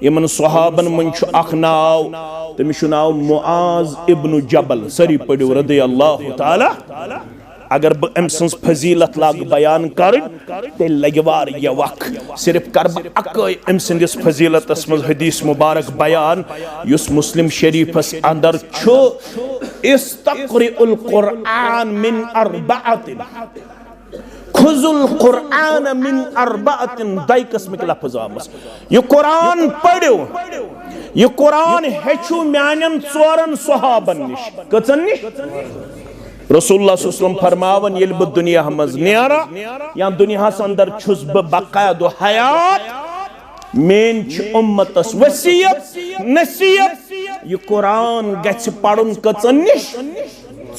Yemen सहाबन मन अख नाव तमिस नाव मुआज इब्न जबल सरी पढ़ो रदियल्लाहु ताला। अगर बह अम सज फजीलत लाग बयान कर लगे वार वक सिर्फ कर अकई अम सदिस फजीलतस मज हदीस मुबारक बयान युस मुस्लिम शरीफस अंदर छु इस्तक़रिउल कुरआन मिन अर्बअतिन खुजुल कुरआन मिन अर्बअतिन दई किस्म के लफ्ज आमस ये कुरान पढ़ो ये कुरान हेचु म्यानन चोरन सहाबन निश कचन निश रसूलुल्लाह सल्लल्लाहु अलैहि वसल्लम फरमावन ये बह दुनिया मज नेरा या दुनिया अंदर छुस बह बकायदो हयात मेन उम्मतस वसीयत नसीहत ये कुरान गछ पढ़ुन कचन निश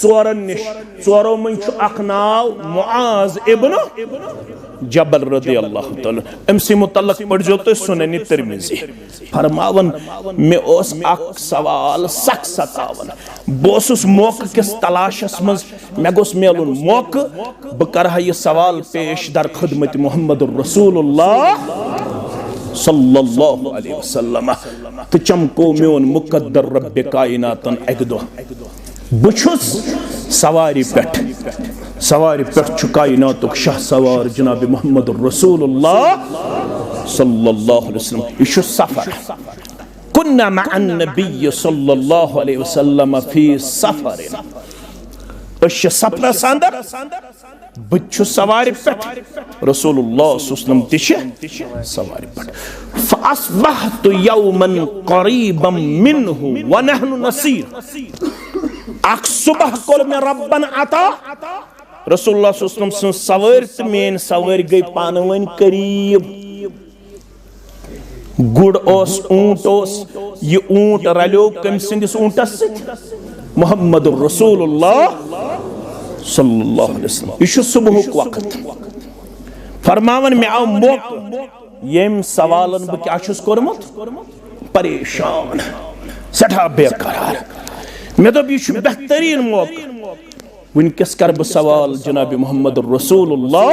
चोरन निश चोरो मन अख नाव मुआज इब्न जबल रदियल्लाहु ताला अमसे मुतल्लक पढ़जो तो सुनन तिरमिज़ी फरमावन मे ओस अख सवाल सख सतावन बोसुस मौके किस तलाशस मज मे गोस मेलुन मौके बह करहा ये सवाल पेश दर खिदमत मुहम्मद रसूलुल्लाह सल्लल्लाहु अलैहि वसल्लम तो चमको मेन मुकद्दर रब्बे कायनातन अक दो बुछुस सवारी पेट कायनातुक शाह सवार जनाब मुहम्मद रसूलुल्लाह सल्लल्लाहु अलैहि वसल्लम इशु सफर कुन्ना मअन नबी सल्लल्लाहु अलैहि वसल्लम फी सफरिन अश सफर अंदर बुछु सवारी पेट रसूलुल्लाह सल्लल्लाहु अलैहि वसल्लम सवारी पेट फअस्बहतु यौमन करीबम मिनहु व नहनु नसीर अख सुबह कोर में रब्बन अता रसूलुल्लाह सल्लल्लाहु अलैहि वसल्लम सवार तो मेन सवार गई पानवन करीब गुड़ ओस ऊंट ओस ये ऊंट रलो कम सिंदिस ऊंटस मुहम्मद रसूलुल्लाह सल्लल्लाहु अलैहि वसल्लम इशु सुबह वक्त फरमावन में आव मौक यम सवालन बह क्या छुस कोरमत परेशान सठा बेकरार मे दोप यह बेहतरीन मौका वनकस कर बह सवाल जनाब मुहम्मद रसूलुल्लाह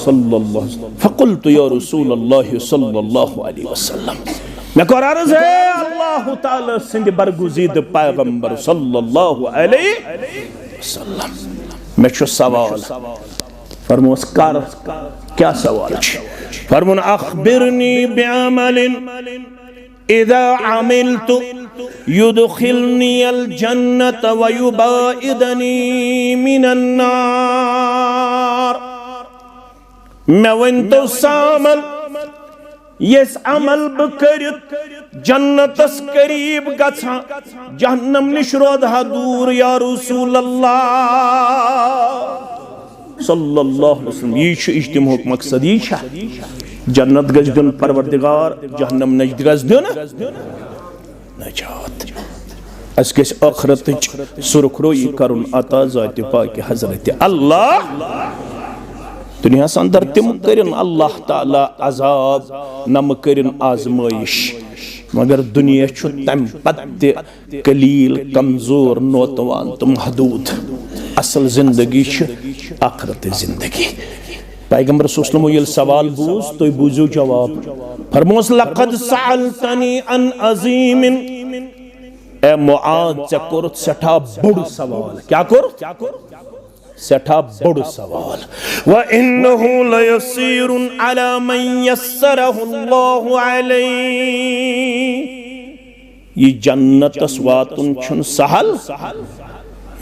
सल्लल्लाहु अलैहि वसल्लम फकुल्तु या रसूलल्लाह सल्लल्लाहु अलैहि वसल्लम मैं कर अर्ज है अल्लाह ताला सिंध बरगुज़ीद पैगंबर सल्लल्लाहु अलैहि वसल्लम मैं छु सवाल फरमोस कर क्या सवाल फरमोन अखबिरनी बिअमलिन इदा अमिलतु युदखिलनी अल जन्नत व युबाइदनी मिनन नार मैं वन तो सामल यस अमल बह करित जन्नतस करीब गछा जहन्नम निश रोदहा दूर या रसूल अल्लाह सल्लल्लाहु अलैहि वसल्लम ये इज्तिमाउक मकसद ये जन्नत गज दिन परवरदिगार जहन्नम नज गज दिन नजात अस गस आखिरत सुरखरोई करुन अता जात पाक हजरत अल्लाह दुनिया अंदर तिम करिन अल्लाह ताला अजाब नम करिन आजमाइश मगर दुनिया छु तम पत्ते कलील कमजोर नौतवान तुम हदूद असल जिंदगी आखिरत जिंदगी पैगंबर सल्लल्लाहु अलैहि वसल्लम सवाल बूझ तो बूझो जवाब फरमोस लक़द सअलतनी अन अज़ीमिन ए मुआद चकुर सठा बड़ सवाल क्या कर सठा बड़ सवाल व इन्नहु लयसीरुन अला मन यस्सरहु अल्लाहु अलैहि ये जन्नतस वातुन छुन सहल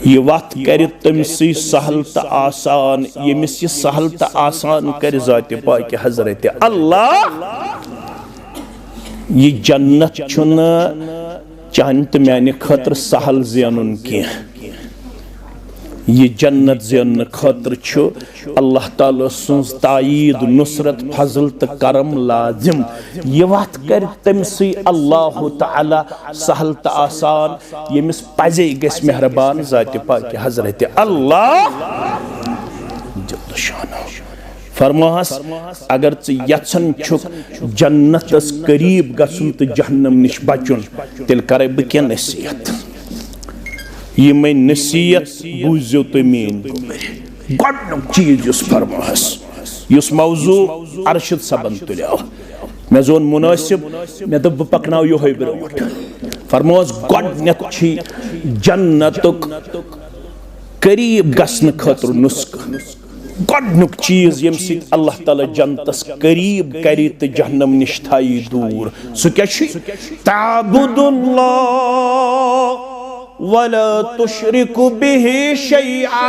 ये वत कर तमसी सहल तो आसान यमिस ये सहल तो आसान कर जात पाक हजरत अल्लाह ये जन्नत छुन चाहन तो मैंने खतर सहल ज़ेनुन की ये जन्नत ज़ेन खतर छु अल्लाह ताला सुन्स तायीद नुसरत फजल तो करम लाजिम ये वत कर तमसी अल्लाह ताला सहल तो आसान यमिस पजे गस मेहरबान जात पाक हजरत अल्लाह जल्द शान फरमास अगर यछन छुक जन्नतस करीब गसुन तो जहन्नम निश बचुन तेल करे बह क्या नसीहत ये मैं नसीहत बूझो तो मेन गोडनुक चीज फरमास युस मौजू अरशद सबन तुलिया मे जोन मुनासिब मे दप पकनाव योहे ब्रोट फरमोस गोडनेक छी जन्नतुक करीब गसन खतर नुस्ख गोडनुक चीज यम सित अल्लाह ताला जन्नतस करीब करी तो जहन्नम निश थाई दूर सु क्या छी ताबुदुल्लाह वला तुशरिकु बिहि शैआ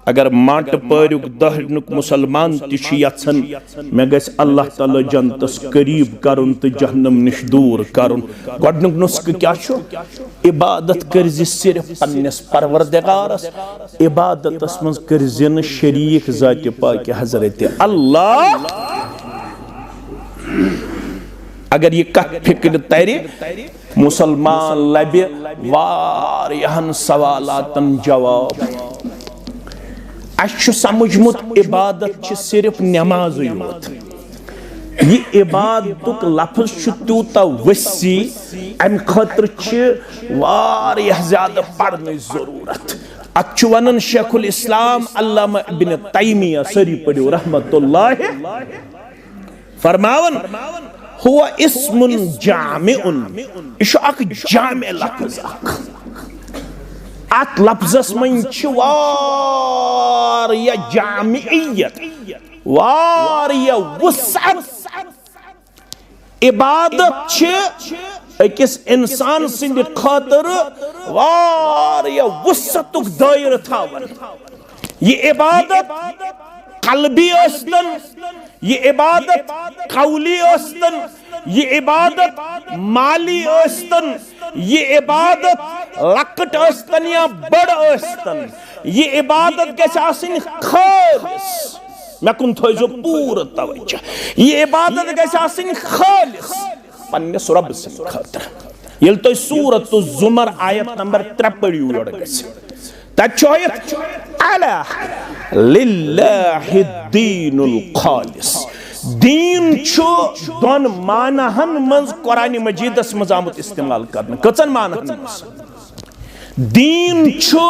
अगर माट परुक दहनुक मुसलमान तछन मे गस अल्लाह ताला जन्नतस करीब करन तो जहन्नम निश दूर करन गोडनुक नुस्ख क्या छु इबादत कर सिर्फ पन्नस परवरदिगारस इबादतस मज कर न शरीक जात पाक हजरत अल्लाह अगर ये कथ फिक्र तरे मुसलमान लबे वारियाहन सवालातन जवाब अच्छु समझमुत इबादत सिर्फ नमाज योत ये इबादतुक लफ्ज तूता वसी अम खतर वारियाह ज्यादा पढ़ने जरूरत अच्छु वनन शेखुल इस्लाम अल्लामा इब्न तैमिया सरी पढ़ो रहमतुल्लाह फरमावन हुआ इस्मुन जामिउन इशु अक जामे लफ्ज अत लफ्जस मन वारिया जामियत वारिया वसअत इबादत अकिस इंसान सिंद खातर वारिया वसअतुक दायरा थावन ये इबादत कल्बी अस्तन ये इबादत कौली अस्तन ये इबादत माली अस्तन ये इबादत लकट अस्तन या बड़ अस्तन ये इबादत गछ आसिन खालिस मे कुन थो पूरा तवज्जो ये इबादत गछ आसिन खालिस पन्नस रब सिन खातर येल तो सूरत जुमर आयत नंबर 3 पढ़ियो लड़ गछ तचोयत अला लिल्लाहि दीनुल खालिस दीन छु दोन मानहन मज कुरान मजीदस मज आमुत इस्तेमाल करन कचन मानहन मज दीन छु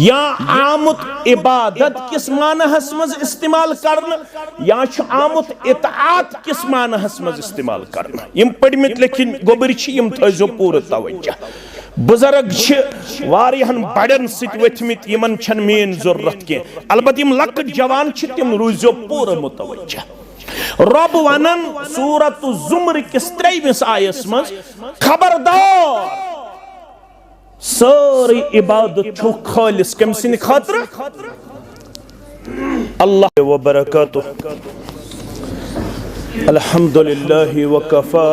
या आमुत इबादत किस मानहस मज इस्तेमाल करन या छु आमुत इताअत किस मानहस मज इस्तेमाल करन यम पढ़मित लेकिन गोबर छी यम थजो पूरा तवज्जो बुजुर्ग वारियाहन बड़न सित वथमित यमन छन मेन जरूरत के अलबत यम लकट जवान छ तिम रूजो पूरा मुतवज्जो रब वनन सूरत जुमर किस 23 आयस मज खबरदार सारी इबादत छु खालिस कम सिन खातिर अल्लाह व बरकातुहू अल्हम्दुलिल्लाहि व कफा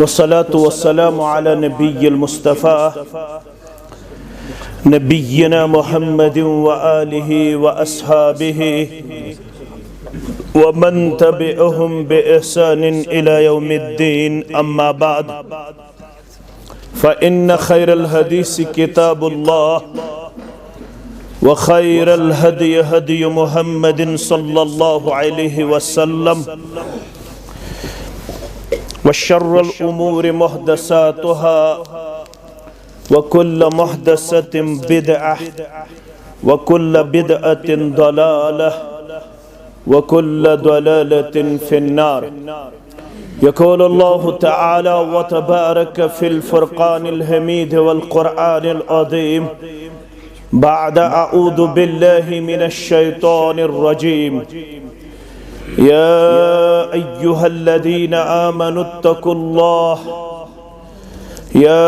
वस्सलातु वस्सलामु अला नबिय्यिल मुस्तफा नबिय्यिना मुहम्मदिन व आलिहि व अस्हाबिहि व मन तबिअहुम बिइहसानिन इला यौमिद्दीन अम्मा बाद फ़इन्न खैरल हदीस किताबुल्लाह व खैरल हदी हदी मुहम्मदिन सल्लल्लाहु अलैहि वसल्लम व शर्रुल उमूरि मुहदसातुहा व कुल्ल मुहदसतिन बिदअह व कुल्ल बिदअतिन दलालह व कुल्ल दलालतिन फिन्नार यक़ूलु अल्लाहु तआला व तबारक फिल फुरक़ानिल हमीद वल क़ुरआनिल अज़ीम बअद अऊज़ु बिल्लाहि मिनश शैतानिर रजीम या अय्युहल्लज़ीना आमनुत्तक़ुल्लाह या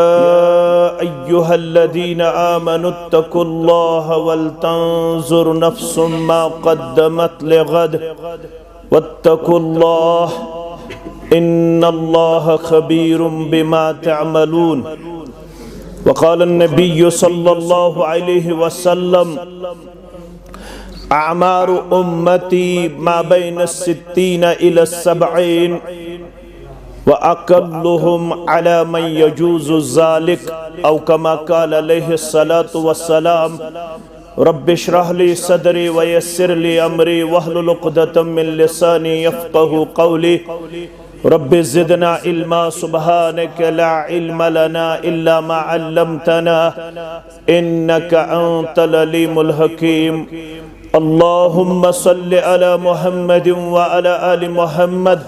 अय्युहल्लज़ीना आमनुत्तक़ुल्लाह वल तंज़ुर नफ्सुम मा क़द्दमत लिग़द वत्तक़ुल्लाह इन्नल्लाह खबीरुम बिमा तअमलून वक़ाल नबी सल्लल्लाहु अलैहि वसल्लम अमारु उम्मती मा बैन सित्तीन इला सबईन व अक़ल्लुहुम अला मन यजूज़ु ज़ालिक औ कमा क़ाल अलैहि सलातु वस्सलाम रब्बि इश्रह ली सदरी व यस्सिर ली अमरी वहलुल उक़दतम मिन लिसानी यफ़क़हू क़ौली रब्बि ज़िदना इल्मा सुब्हानक ला इल्म लना इल्ला मा अल्लमतना इन्नका अंतल अलीमुल हकीम अल्लाहुम्मा सल्लि अला मुहम्मद व अला आलि मुहम्मद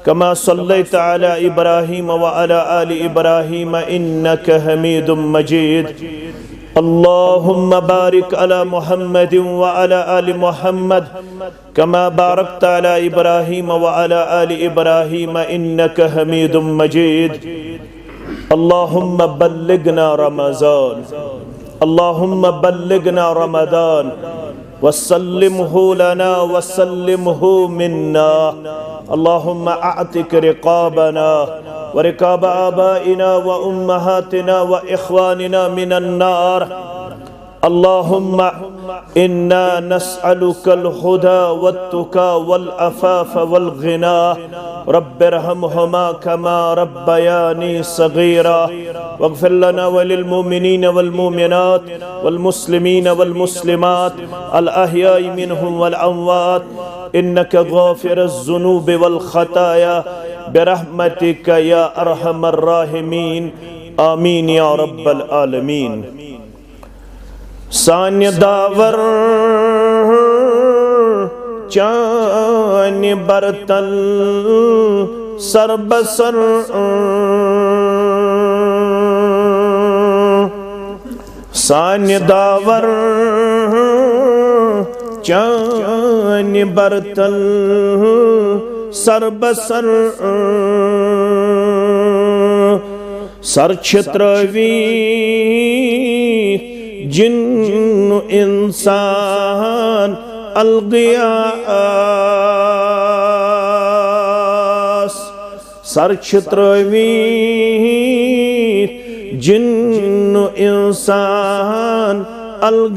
कमा सल्लैत अला इब्राहीम व अला आलि इब्राहीम इन्नका हमीदुम मजीद। अल्लाहुम्मा बारिक अला मुहम्मद व अला आलि मुहम्मद कमा बारकत अला इब्राहीम व अला आलि इब्राहीम इन्नका हमीदुम मजीद। अल्लाहुम्मा बल्लिगना रमज़ान, अल्लाहुम्मा बल्लिगना रमज़ान वसल्लिमहु लना वसल्लिमहु मिन्ना। अल्लाहुम्मा अअतिक रिक़ाबना व रिक़ाब आबाइना व उम्महातिना व इख़वानिना मिनन नार। अल्लाहुम्मा इन्ना नस्अलुकल हुदा वत्तुका वल अफ़ाफ़ वल ग़िना। रब्बिरहमहुमा कमा रब्बयानी सग़ीरा वग़फ़िर लना वलिल मुमिनीन वल मुमिनात वल मुस्लिमीन वल मुस्लिमात अल अहयाई मिनहुम वल अमवात इन्नका गाफ़िरुज़ ज़ुनूबि वल ख़ताया बिरहमतिका या अरहमर राहिमीन। आमीन या रब्बल आलमीन। सान्य दावर चान्य बर्तन सरबसर सान्य दावर चान्य बर्तन सरबसर सरछत्रवी जिन्न इंसान अलगियास। सरछत्रवीर जिन्न इंसान अलगियास।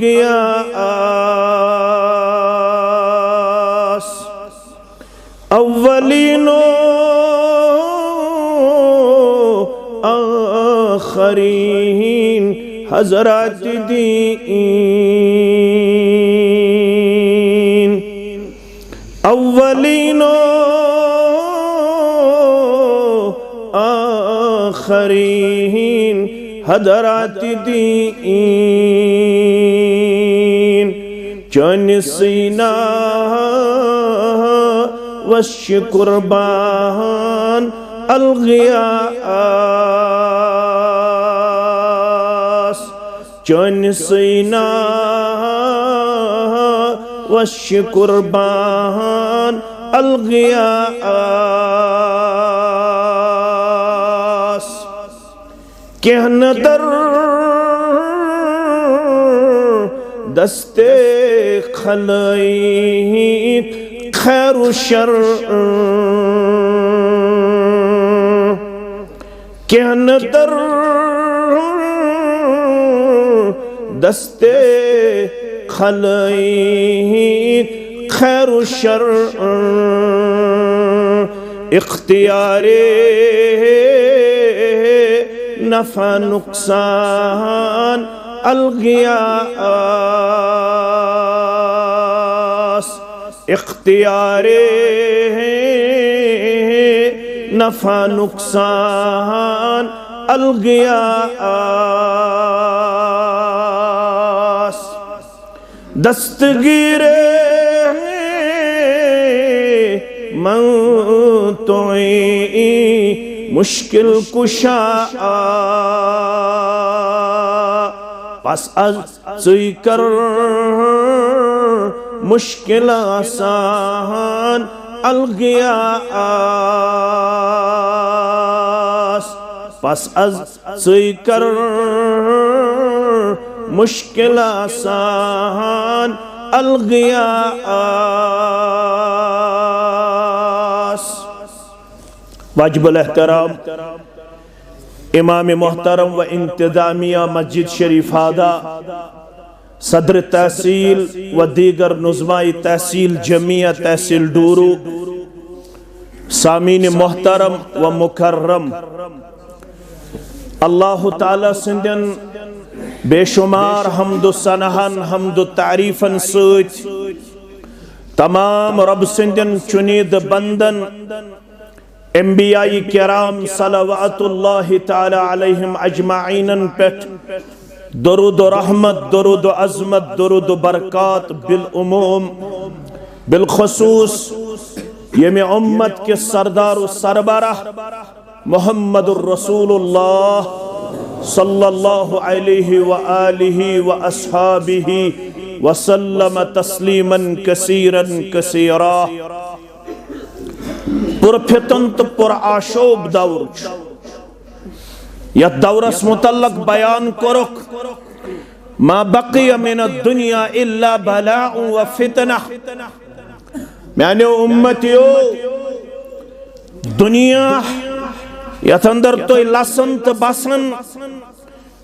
अव्वलीनो आखरीन हज़रात दीन। अव्वलीनो आखरीन हज़रात दीन। चन सीना वश कुर्बान अलगियास। चन सीना वश कुर्बान अलगियास। कहन दर दस्ते खलाई खैर शर। कहन दर दस्ते खलाई खैर शर। इख्तियारे नफा नुकसान अलगियास। इख्तियारे नफा नुकसान अलगियास। दस्तगीरे मंतोई मुश्किल कुशा पस अज सुई कर मुश्किल आसान अलगियास। पस अज सुई कर मुश्किल आसान अलगियास। वाजिबुल एहतराम इमाम मोहतरम व इंतजामिया मस्जिद शरीफादा सदर तहसील व दीगर नुज़माई तहसील जमिया तहसील डूरू सामीन मोहतरम व मुकर्रम अल्लाह ताला सिंदन बेशुमार हमदु सनहन हमदु तारीफन सूत तमाम रब सिंदन चुनीद बंदन अंबियाई किराम सलवातुल्लाहि ताला अलैहिम अजमाइनन पेट दरूद रहमत, दरूद अज़मत, दरूद बरकत बिलउमूम बिलखुसूस यमे उम्मत के सरदार सरबराह मुहम्मदुर रसूलुल्लाह सल्लल्लाहु अलैहि व आलिहि व अस्हाबिहि वसल्लम तस्लीमन कसीरन कसीरा। पुरफितन तो पुरआशोब दौर यह दौरस मुतल्लक बयान करुक मा बक़िय मिन दुनिया इल्ला बलाउ व फितना। मैंने उम्मतियो दुनिया यथ अंदर तो लसन तो बसन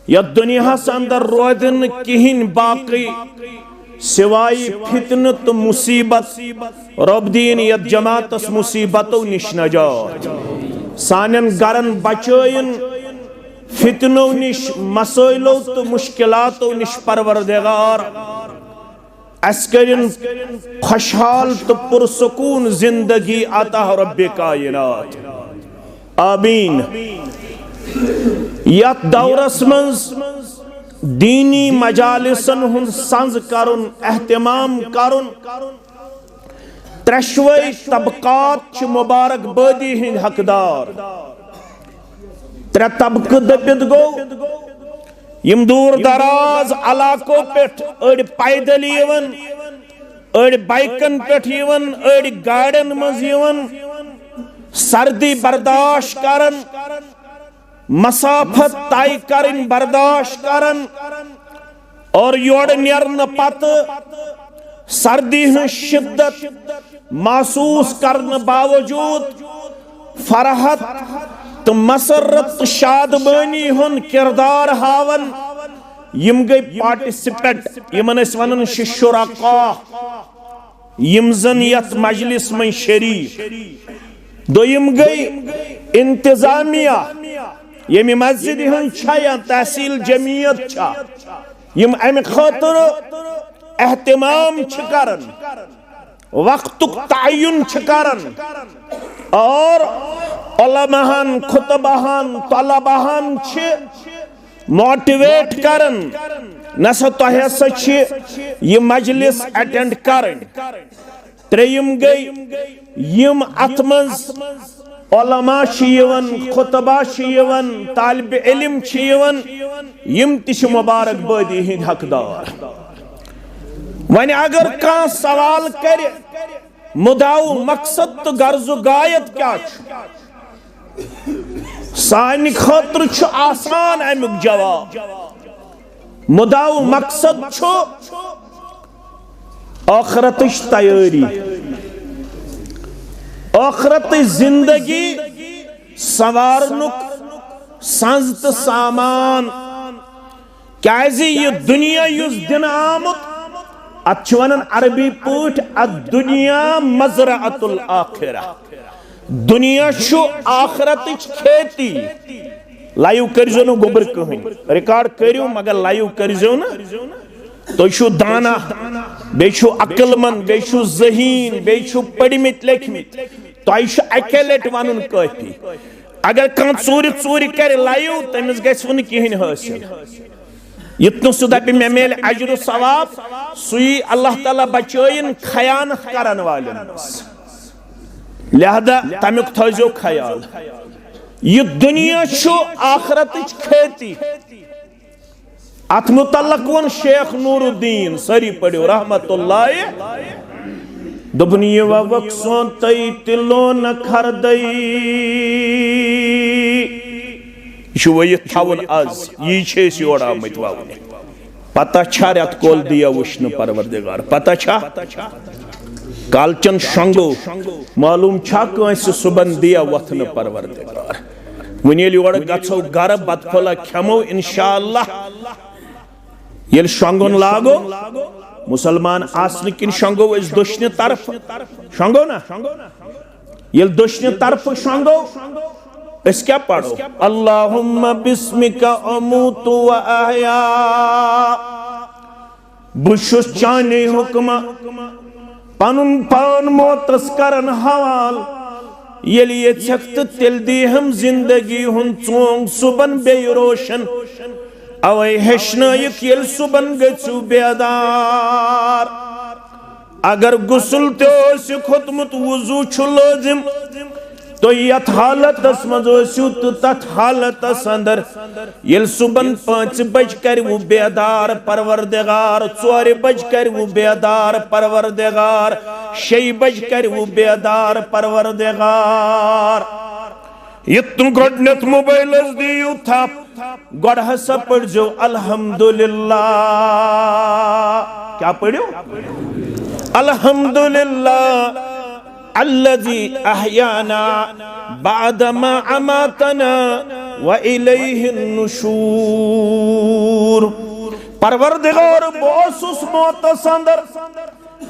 यथ दुनिया से अंदर रोदन किहिन बाकी सिवाय फितन तो मुसीबत रब दीन यथ जमातस मुसीबतों निश नजात सानन गरन बचोइन फितनो निश मसइलो तो मुश्किलातों निश परवरदिगार अस्करिन खुशहाल तो पुरसुकून जिंदगी अता रब्बे कायनात आमीन। यत दौरस मंज दीनी मजालिसन हुंद संज करुन एहतमाम करुन त्रेशवे तबकात च मुबारक बदी हिंद हकदार। त्रे तबक दबित गो यम दूर दराज इलाकों पेट अड़ पैदल यवन अड़ बाइकन पेट यवन अड़ गाड़न मज यवन सर्दी बर्दाश्त करन मसाफत तय करन बर्दाश्त करन और योड़ नेरन पत सर्दी हंस शिद्दत महसूस करने बावजूद फरहत तो मसरत शादमानी हुन किरदार हावन यम गई पार्टिसिपेट यमन वन शुरका यम जन यथ मजलिस में शरीक। दोयम गई इंतजामिया यम मस्जिद हन या तहसील जमीयत यम अमि खतर एहतमाम करन वक्तुक तयन करन और उलमाहन खुतबाहन तलबाहन मोटिवेट करन नसा तोह सा यह मजलिस अटेंड करन। त्रेयम गई यम अत मज उलमा खुतबा तालिब इल्म यम तिश मुबारक बदी हिंद हकदार। वन अगर कह सवाल कर मुदाउ मकसद तो गर्ज गायत क्या सान खतर आसान अमुक जवाब मुदाउ मकसद आखरत तैयारी आखरत जिंदगी सवारनुक संज तो सामान क्या यह दुनिया युस दिन आमुत अवन अरबी पट दुनिया मजराअतुल आखिरा दुनिया आखरत खेती लाइव करो न गोबर कहीं रिकॉर्ड करो मगर लाइव करो न तो दाना बे अकलमंद बे जहीन बे पढ़मित लेखमित तो अके लट वन काफी अगर कह चूर कर लाइव तमिस गन कहें हासिल युतन सह दप मे मिल अजर सवाब सुई अल्लाह ताला बचन खयानत करन वालन लिहाजा तमुक थो ख्याल यह दुनिया आखरत खेती अत मुतल्लक वन शेख नूरुद्दीन सरी पढ़ो रहमतुल्लाह दोपन यह वक सोतई तिलो न खरदई वत थवन आज यह योर आमत वावन पता रेत कोल दिया वुश्न परवरदिगार पता कालचन शंगो मालूम सुबन दिया वथन परवरदिगार वन योर गो गर बतफला खेमो इंशाअल्लाह ये शंगन लागो मुसलमान आसने किन शंगो दुश्न तरफ शंगो ना ये दुश्न तरफ शंगो इस क्या पढ़ो अल्लाहुम्मा बिस्मिका अमूतु व अहया बुशुस चाने हुक्मा पनुन पान मोतस करन हवाल येल ये छक्त तिल दी हम जिंदगी हुन चोंग सुबन बे रोशन अवै हेचनयिक येल सुबन गछु बेदार अगर गुसल ते खोतमुत वुजू छु लाजिम तो यथ हालतस मजो तो तथ हालतस अंदर येल सुबन 5 बज कर वो बेदार परवरदिगार 4 बज कर वो बेदार परवरदिगार 6 बज कर वो बेदार परवरदिगार ये तुम गोडनेथ मोबाइल दियो था गोड हसा पढ़ जो अल्हम्दुलिल्लाह क्या पढ़ो अल्हम्दुलिल्लाह अल्लज़ी अहयाना बादमा अमातना व इलैहिन नुशूर परवरदिगार बोसुस मोतस अंदर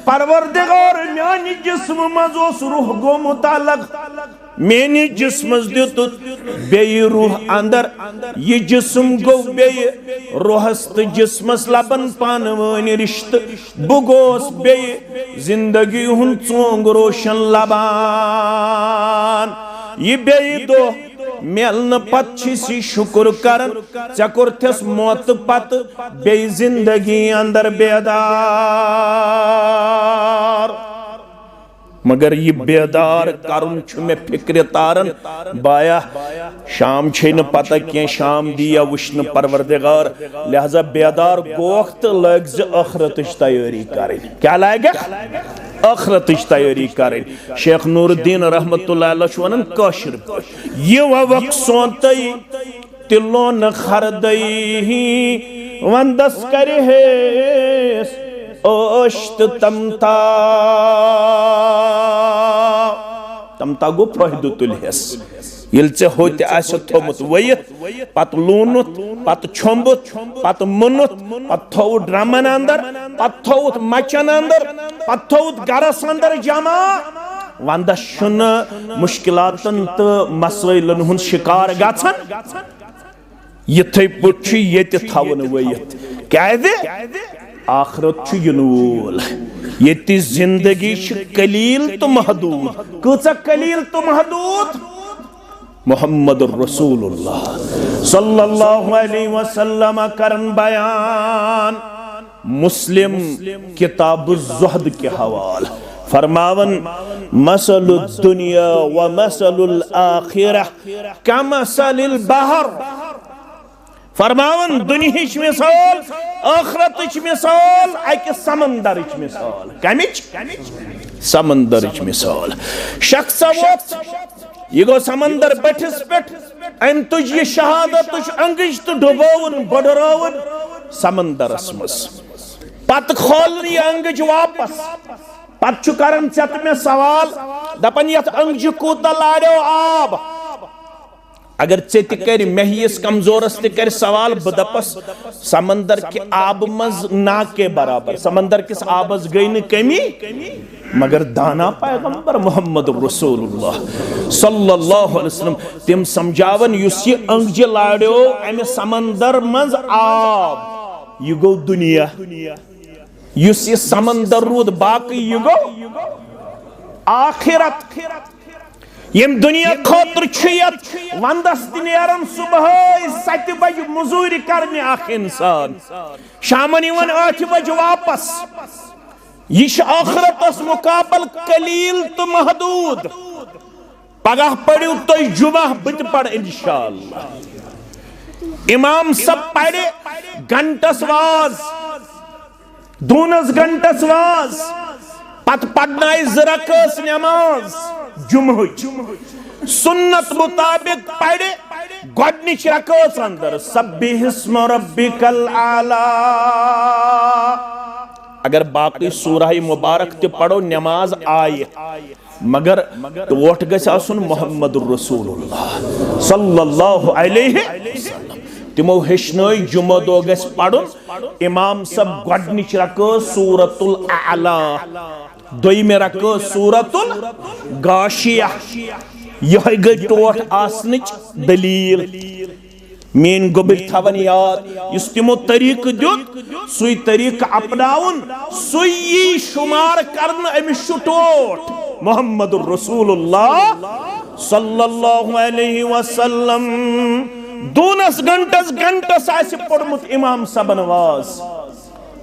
परवरदिगार म्यानि जिस्म मजोस रूह गो मुतालक मेनि जिस्मस दित बेयि रूह अंदर ये जिस्म गो बेयि रूहस तो जिस्मस लबन पानवनि रिश्त बुगोस बेयि जिंदगी हुन चोंग रोशन लबान ये बेयि दो मेलन पत छी शुक्र करन चकुरथस मौत पत बेयि जिंदगी अंदर बेदार मगर ये बेदार करुन मे फिक्र तारन बाया शाम छे न पता क्या शाम दिया वुश्न परवरदिगार लिहाजा बेदार गोख तो लग आखरतच तैयारी कर क्या लग आखरतच तैयारी कर शेख नूरुद्दीन रहमतुल्लाह अलैह वन काशिर ये वक्त सोत तिलो न खरदई वंदस करे ओश्त तमता तमता गो फायदु तुलहस ये होत थोमुत वयत पत लूनुत पत छोंबुत पत मुनुत पत थोत ड्रमन अंदर पत थोत मचन अंदर पत थोत गरस अंदर जमा वंदस मुश्किलातन तो मसइलन हुन शिकार गछन यथे पुछ ये थवन वयत क्या आखरत युनूल ये जिंदगी कलील तो महदूद कचा कलील तो महदूद मोहम्मद रसूलुल्लाह सल्लल्लाहु अलैहि वसल्लम करन बयान मुस्लिम किताब ज़ुहद के हवाले फरमावन मसलुद दुनिया व मसलुल आखिरह कमसलिल बहर फरमावन दुनियाच मिसाल आखरतच मिसाल अक समंदरच मिसाल कमिच समंदरच मिसाल शख्स ये गो समंदर बठिस पे अम तुझ ये शहादत अंगज तो डुबोवन बडरावन समंदरस मस पत खोल ये अंगज वापस पत करन चत में सवाल दपन यथ अंगज कूता लाड़ो आब अगर चे कर महिस कमजोरस कर सवाल बदपस समंदर के आब मज ना के बराबर समंदर किस आबस गई न कमी मगर दाना पैगंबर मोहम्मद रसूलुल्लाह सल्लल्लाहु अलैहि वसल्लम तिम समझावन युस ये अंगज लाड़ो अमे समंदर मज आब ये गो दुनिया युस ये समंदर रूद बाकी ये गो आखिरत यम दुनिया खतर वंदस नेरन सुबह 7 बज मजूरी करने इंसान शामन 8 बज वापस यह आखरतस मुकाबल कलील तो महदूद पगह पढ़ू तुम जुमा बत पढ़ इंशाअल्लाह इमाम सब पढ़े घंटस वाज दूनस घंटस वाज पत पढ़नाय ज़रकस नमाज जुमहुच सुन्नत मुताबिक पढ़े गोडनिच रकस अंदर सब्बिहिस्म रब्बिकल आला अगर बाकी सूरह मुबारक ते पढ़ो नमाज आए मगर वोट गछ आसुन मोहम्मद रसूलुल्लाह सल्लल्लाहु अलैहि वसल्लम तिमो हेचनय जुमा दो गछ पढ़ुन इमाम सब गोडनिच रकस सूरतुल आला दोयमे रको सूरतुल गाशिया यह गई टोट आसनिच दलील मेन गोबिक थवन याद इस तिमो तरीक दुत सुई तरीक अपनाउन सुई शुमार करन अमिश टोट मोहम्मद रसूलुल्लाह सल्लल्लाहु अलैहि वसल्लम दूनस घंटस आसि पढ़मुत इमाम सबन वाज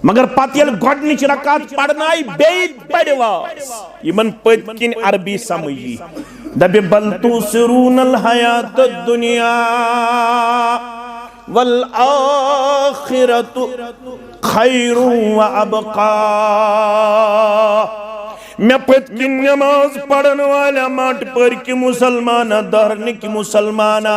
मगर पत येल गोडनिच रकात पढ़नाई बेई पढ़ वाज यमन पतकिन अरबी समझी दबे बल तुसिरूनल हयात दुनिया वल आखिरतु खैरु व अबका। मैं पतकिन नमाज पढ़ने वाला माट पर की मुसलमाना दहरन की मुसलमाना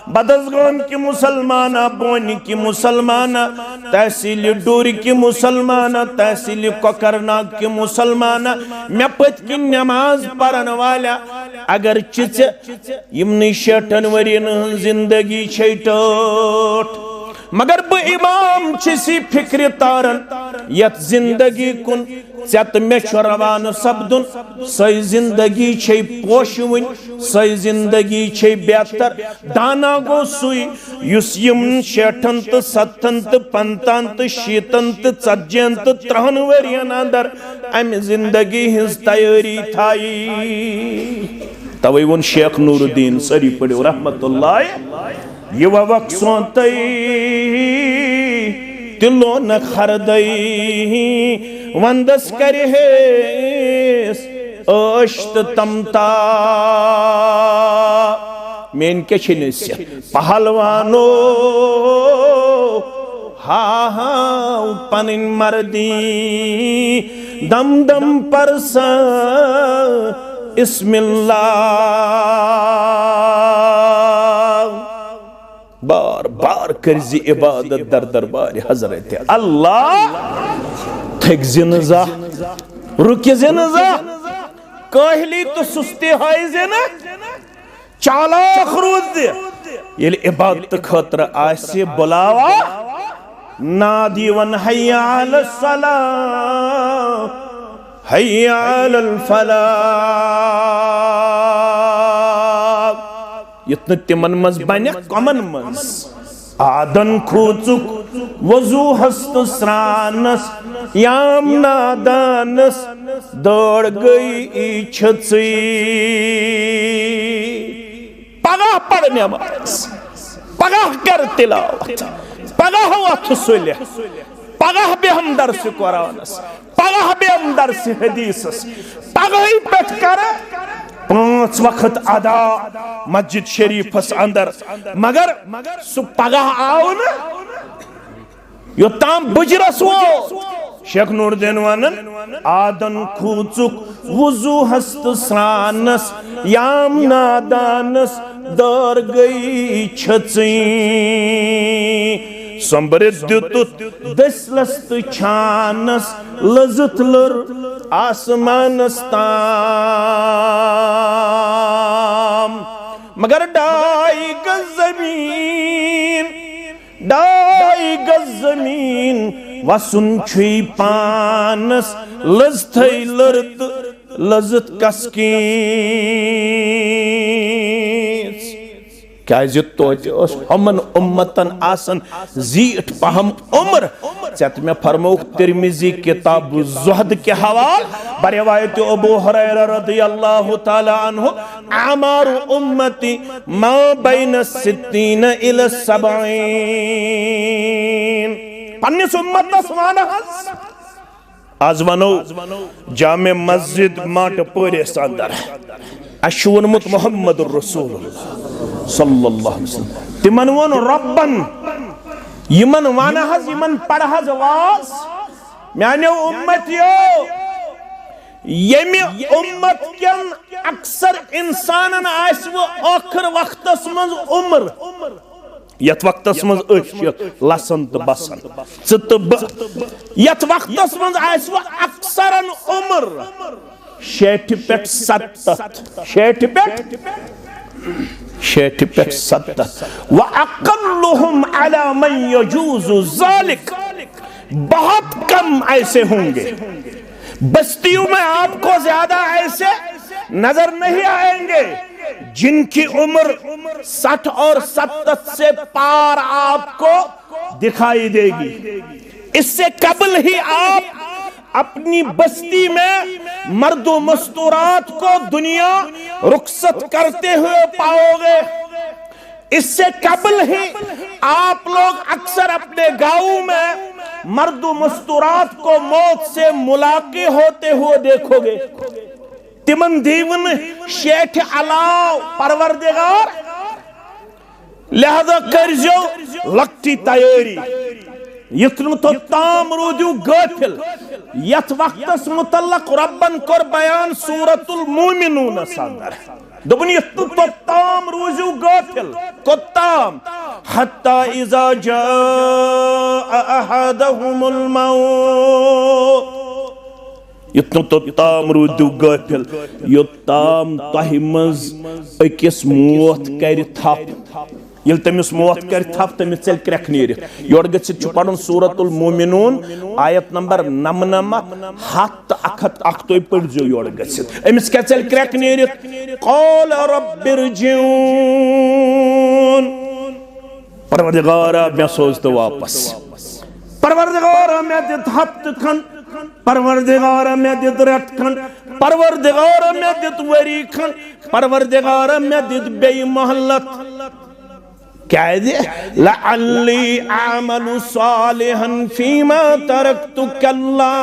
बदसगान की मुसलमाना बोनी की मुसलमाना तहसील डोरी की मुसलमाना तहसील कोकरनाग की मुसलमाना मैं पतकिन नमाज पढ़ने वाला अगर चिच यमन 60 वरियन जिंदगी छेटोट मगर ब इमाम छिसी फिक्र तारन यत जिंदगी कुन चत मे रवान सपदुन सही जिंदगी छे पोशवन सही जिंदगी छे बेहतर दाना गो सुई युस यमन 60 तो 70 तो 50 तो 60 तो 40 तो 30 वरियन अंदर अम जिंदगी हिंस तैयारी थाई। तवे वोन शेख नूरुद्दीन सरी पढ़ो रहमतुल्लाह ये वक्त सोतई तिलो न खरदई वंदस करे अश्त तमता मेन के पहलवानो हा हा पनिन मर्दी दम दम परसा इस्मिल्लाह बार बार करजी इबादत दर दरबार हजरत अल्लाह थक जिनजा रुक जिनजा कहली तो सुस्ती हाय जना चालाक रोज ये इबादत खतर आसे बुलावा नादीवन हय्या अलस सलाह हय्या अलल फलाह यत्न तिमन मज बने कमन मज आदन खोचुक वजू हस्त स्रानस याम नादानस दौड़ गई छची पगह पढ़ नमाज पगह कर तिलावत पगह वथ सुल पगह बे हम दर्स कुरानस पगह बे हम दर्स हदीसस पगह पे कर 5 वक्त अदा मस्जिद शरीफस अंदर मगर सु पगह आव न योताम बुजरस वो शेख नूरुद्दीन वनन आदन खूचुक वुजू हस्त स्रानस याम नादानस दर गई छची संबरित द्युतुत दसलस्त छानस लजत लर आसमानस ताम मगर डाई गज जमीन वसुन छुई पानस लज थई लरत लजत कसकी क्या हमन उम्मतन आसन जीठ पहम उम्र चत में फरमौक तिरमिजी किताब ज़ुहद के हवाल बरिवायत अबू हुरैरा रज़ियल्लाहु ताला अन्हु आमार उम्मती मा बैन 60 इला 70 पन्निस उम्मतस वानहस आज वनो जामे मस्जिद माट परिस अंदर अशवनमुत मुहम्मदुर रसूलुल्लाह सल्लल्लाहु अलैहि वसल्लम तिमन वन रब्बन यमन वानहस यमन पढ़हस वास म्याने उम्मतियो यमि उम्मत केन अक्सर इंसानन आस वो आखिर वक्तस मज उम्र यत वक्तस मज लसन तो बसन यत वक्तस मज आस वो अक्सरन उम्र 60 पे 70 पे 70 व अक़ल्लुहुम अला मन यजूज़ु ज़ालिक बहुत कम ऐसे होंगे बस्तियों में आपको ज्यादा ऐसे नजर नहीं आएंगे जिनकी उम्र 60 और 70 से पार आपको दिखाई देगी। इससे कबल ही आप अपनी बस्ती में मर्दो मस्तूरात को दुनिया रुखसत करते हुए पाओगे। इससे कबल ही आप लोग अक्सर अपने गांवों में मर्दु मस्तूरात को मौत से मुलाके होते हुए देखोगे। तिमन दीवन शेठ अलाव परवरदिगार, लिहाजा करजो लक्टी तैयारी, युतन तो ताम रूजू गाफिल। यथ वक्तस मुतल्लक रब्बन कर बयान सूरतुल मोमिनून अंदर दोपन युतन तो ताम रूजू गाफिल कोताम हत्ता इज़ा जाअ अहदहुमुल मौत। युतन तो ताम रूजू गाफिल योताम तहि मज अकिस मौत कर थप। यह तमिस मौत कर थप तमिस चल क्रैक नीर योर गच्छित पढ़न सूरतुल मोमिनून आयत नंबर 99 हत अखत अख्तोय पढ़जो योर गच्छित अमिस क्या चल क्रैक नीर क़ाल रब्बिरजिऊन परवरदिगारा मैं सोच तो वापस परवरदिगारा मैं दित हफ्त खंड परवरदिगारा मैं दित रत खंड परवरदिगारा मैं दित वरी खंड परवरदिगारा मैं दित बेई मोहल्लत क्या है लअल्ली आमलु सालिहन फीमा तरक्तु कल्ला।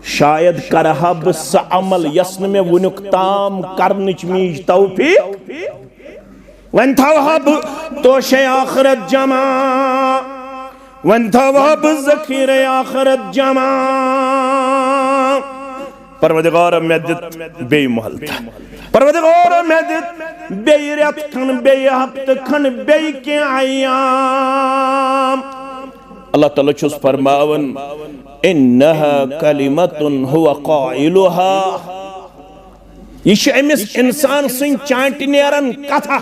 शायद करहा बह सह अमल यसन में वुनुक ताम करनच मीज तौफीक वन थवहा बह तोशे आखिरत जमा वन थवहा बह ज़खीरे आखिरत जमा। परवरदिगार में दित बे मोहल्लत परवरदिगार में दित बे रत खन बे हफ्त खन बे के अय्याम। अल्लाह ताला छुस फरमावन इन्नहा कलिमतुन हुवा क़ाइलुहा। यह अमिस इंसान सिंह चांट नेरन कथा।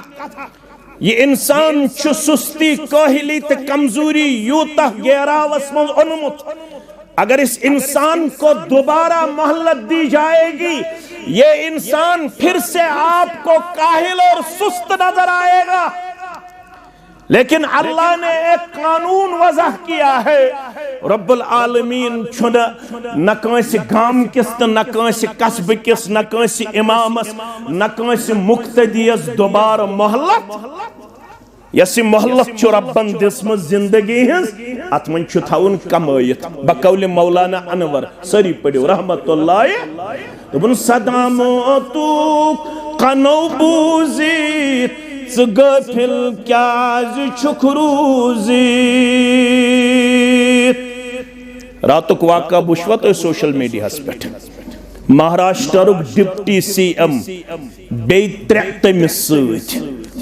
ये इंसान सुस्ती काहिली तो कमजोरी यूता गहरावस मज ओनमुत। अगर इस इंसान को दोबारा मोहल्लत दी जाएगी ये इंसान फिर से आपको काहिल और सुस्त नजर आएगा। लेकिन अल्लाह ने एक कानून वज़ह किया है। रब्बुल आलमीन छुन न कांसि गाम किस न कांसि कस्ब किस न कांसि इमामस न कांसि मुक्तदियस दोबारा मोहल्लत। यसी मोहल्लत रब्बन दिसम जिंदगी हज अत मन थवन कमायत बकौल मौलाना अनवर सरी पढ़ो रहमतुल्लाह दोपन सदामतु कनो बूजित ज गफिल क्याज छुख रूजित। रातुक वाक़ा बुशवत सोशल मीडिया पे महाराष्ट्र डिप्टी सीएम बे त्रे तमिस सत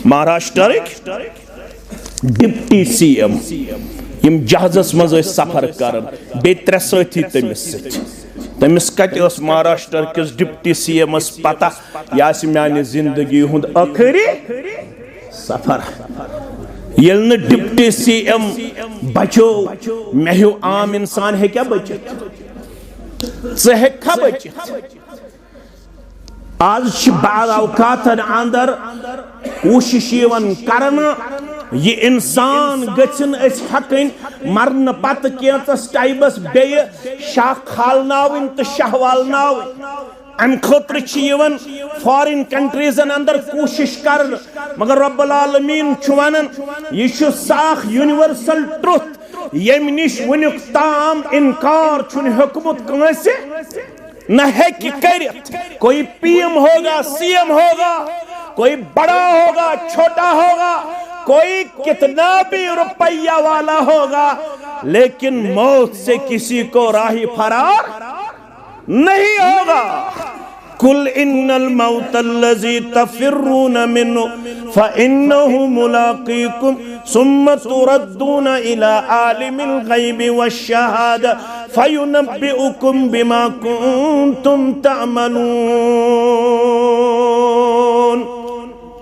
महाराष्ट्र डिप्टी सीएम यम जहाजस मज सफर कर बे त्रे साथी तमिस तमिस कत महाराष्ट्र किस डिप्टी सीएमस पता यह माने जिंदगी हुंद आखिरी सफर। ये डिप्टी सीएम बचो मे हूँ आम इंसान है क्या बचित बचित। आज बाद औकातन अंदर कोशिश करना ये इंसान गन हकन मरन पत कैंतस टाइमस बे शाह खालनावन तो शाह वालनावन। अम खतर फॉरेन कंट्रीजन अंदर कोशिश कर मगर रब्बुल आलमीन वनान यह साख यूनिवर्सल ट्रुथ यम निश वनुक ताम इनकार हुकूमत कंसे न है कि कर। कोई पीएम होगा सीएम होगा कोई बड़ा होगा छोटा होगा कोई कितना भी रुपया वाला होगा लेकिन मौत से किसी को राही फरार नहीं होगा। कुल इन्नल मौतल्लज़ी तफ़िर्रून मिन्हु फ़इन्नहु मुलाक़ीकुम सुम्मा तुरद्दून इला आलिमिल ग़ैबि वश्शहादा फ़युनब्बिउकुम बिमा कुन्तुम तअमलून।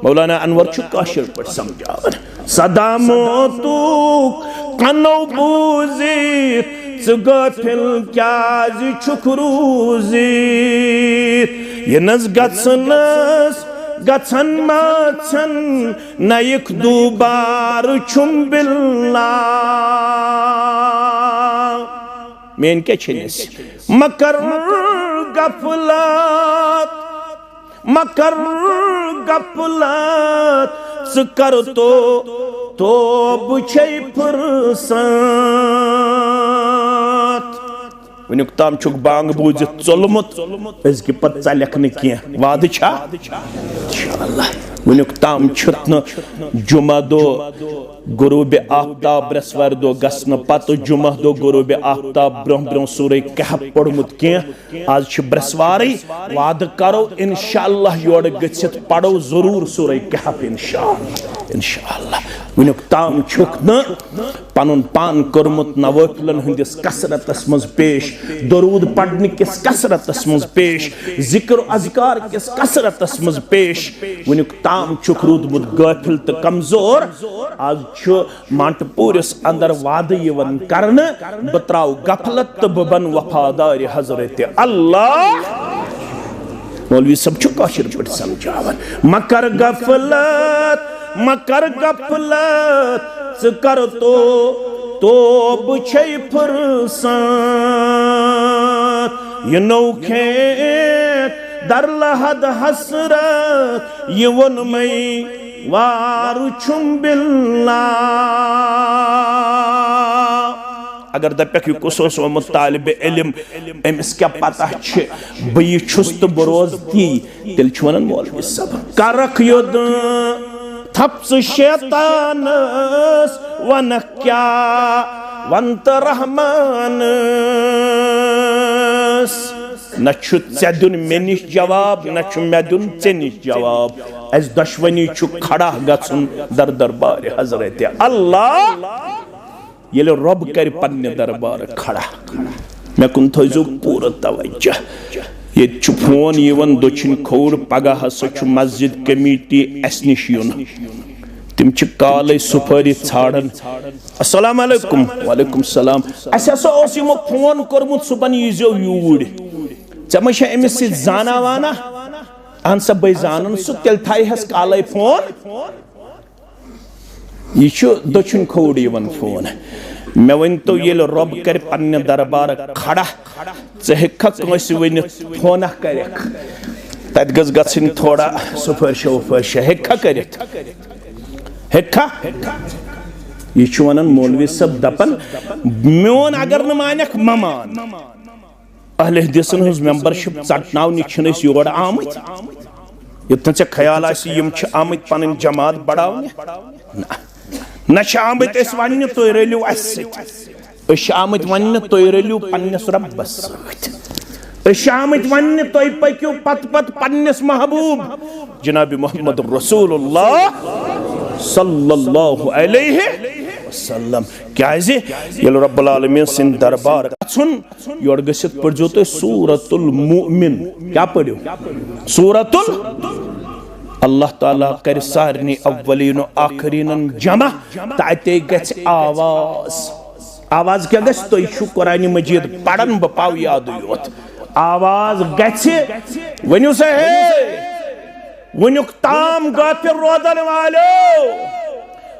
मौलाना अनवर छु काशिर पर समझावन सदामोतु कनो बूजित गफिल क्याज छुख रूजित। ये नज गछन माछन नयक दुबार छुम्बिल्ला। मेन क्या छनिस मकर गफलत मकर गफलत कर तो बुझे फुर्सत वनुक ताम छुक बांग बूजित चोलमुत अजकि पत चलक न किया वाद छा इंशाअल्लाह वनुक ताम छुत न जुमा दो गुरूब आफ्ताब ब्रसवार दो गसन पत जुमा दो गुरूब आफ्ताब ब्रोह ब्रोह सूरह कहफ पढ़मुत किया आज छ ब्रसवारी वाद करो इंशाअल्लाह योड़ गछित पढ़ो जरूर सूरह कहफ इंशाअल्लाह वनुक ताम छुक न पनुन पान करमुत नवाफिलन हंदिस कसरतस मज पेश दरूद पढ़ने किस कसरतस मज पेश जिक्र अज़कार किस कसरतस मज पेश वनुक ताम छुक रूदमुत गाफिल तो कमजोर आज मांटपूरिस अंदर वाद यवन करन बत्राव गफलत तो बन वफादार हजरत अल्लाह मौलवी सब छु काशिर पट समझावन मकर गफलत कर तो बुझे फुर्सत ये नौखे दर लहद हसरत ये वन मई वारु छुम बिल्ला अगर दपक कुसोस वमुत तालिब इल्म अमिस क्या पता छ बई छुस तो बरोज ती तिल छवन मौलवी सब करख युद थप्स शैतानस वन क्या वंत रहमानस न छु चे मे निश जवाब न छु मे दुन चे निश जवाब अस दशवनी छु खड़ा गछुन दर दरबार हजरत अल्लाह येले रब कर पन्ने दरबार खड़ा मे कुन थजो पूरा तवज्जो ये छु फोन यवन दक्षिण खोर पगह हस छु मस्जिद कमेटी अस निश युन तिम छु काले सुपारी छाड़न अस्सलाम वालेकुम वालेकुम सलाम अस हस ओस यमो फोन करमुत सुबन यीजो यूर चमश अमिस जाना वाना अहन सब बै जानन सु तेल थाई हस काले फोन ये छु दक्षिण खोर यवन फोन मे वन तो ये रब कर पन्ने दरबार खड़ा हेक्का कंस वन फोन कर तत गस गछिन थोड़ा सुफरश वफरश हेक्का कर हेक्का ये छु वनन मौलवी सब दपन मोन अगर न मानक ममान अहले हदीसन हुज मेंबरशिप चटनावनि छन अस योर आमत यतन च ख्याल आसि यम छ आमत पन जमात बढ़ावने न आमत अस वन तुम रलियो अस आमत वन तुम रलियो पन्नस रब्बस आमत वन तुम पक्यो पत पत पन्नस महबूब जनाब मोहम्मद रसूलुल्लाह सल्लल्लाहु अलैहि वसल्लम क्या ये रब्बुल आलमीन सिंह दरबार सुन योर गसित पढ़ो तो सूरतुल मुमिन क्या पढ़ो सूरतुल अल्लाह ताला कर सारनी अव्वलीन आखरीन जमा ताते गछ आवाज क्या गछ तो यु कुरान मजीद पढ़न ब पाव याद योत आवाज गछ वनु से वनुक ताम गाफिर रोदन वालो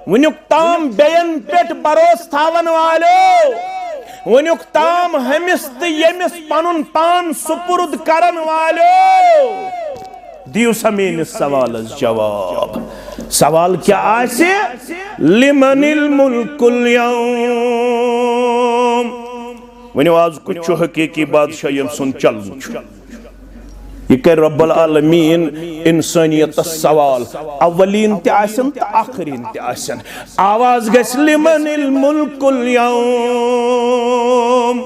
वनुक ताम बेयन पेट भरोस थावन वालो वनुक ताम हमिस तो यमिस पनुन पान सुपुर्द करन वालो दियो समीन सवाल जवाब सवाल क्या आसे लिमनिल मुल्कुल यौम वने आज कुछ हकीकी बादशाह यम सुन चल ये कर रब्बुल आलमीन इंसानियत सवाल अवलीन ते आसन त आखरीन ते आसन आवाज गस लिमनिल मुल्कुल यौम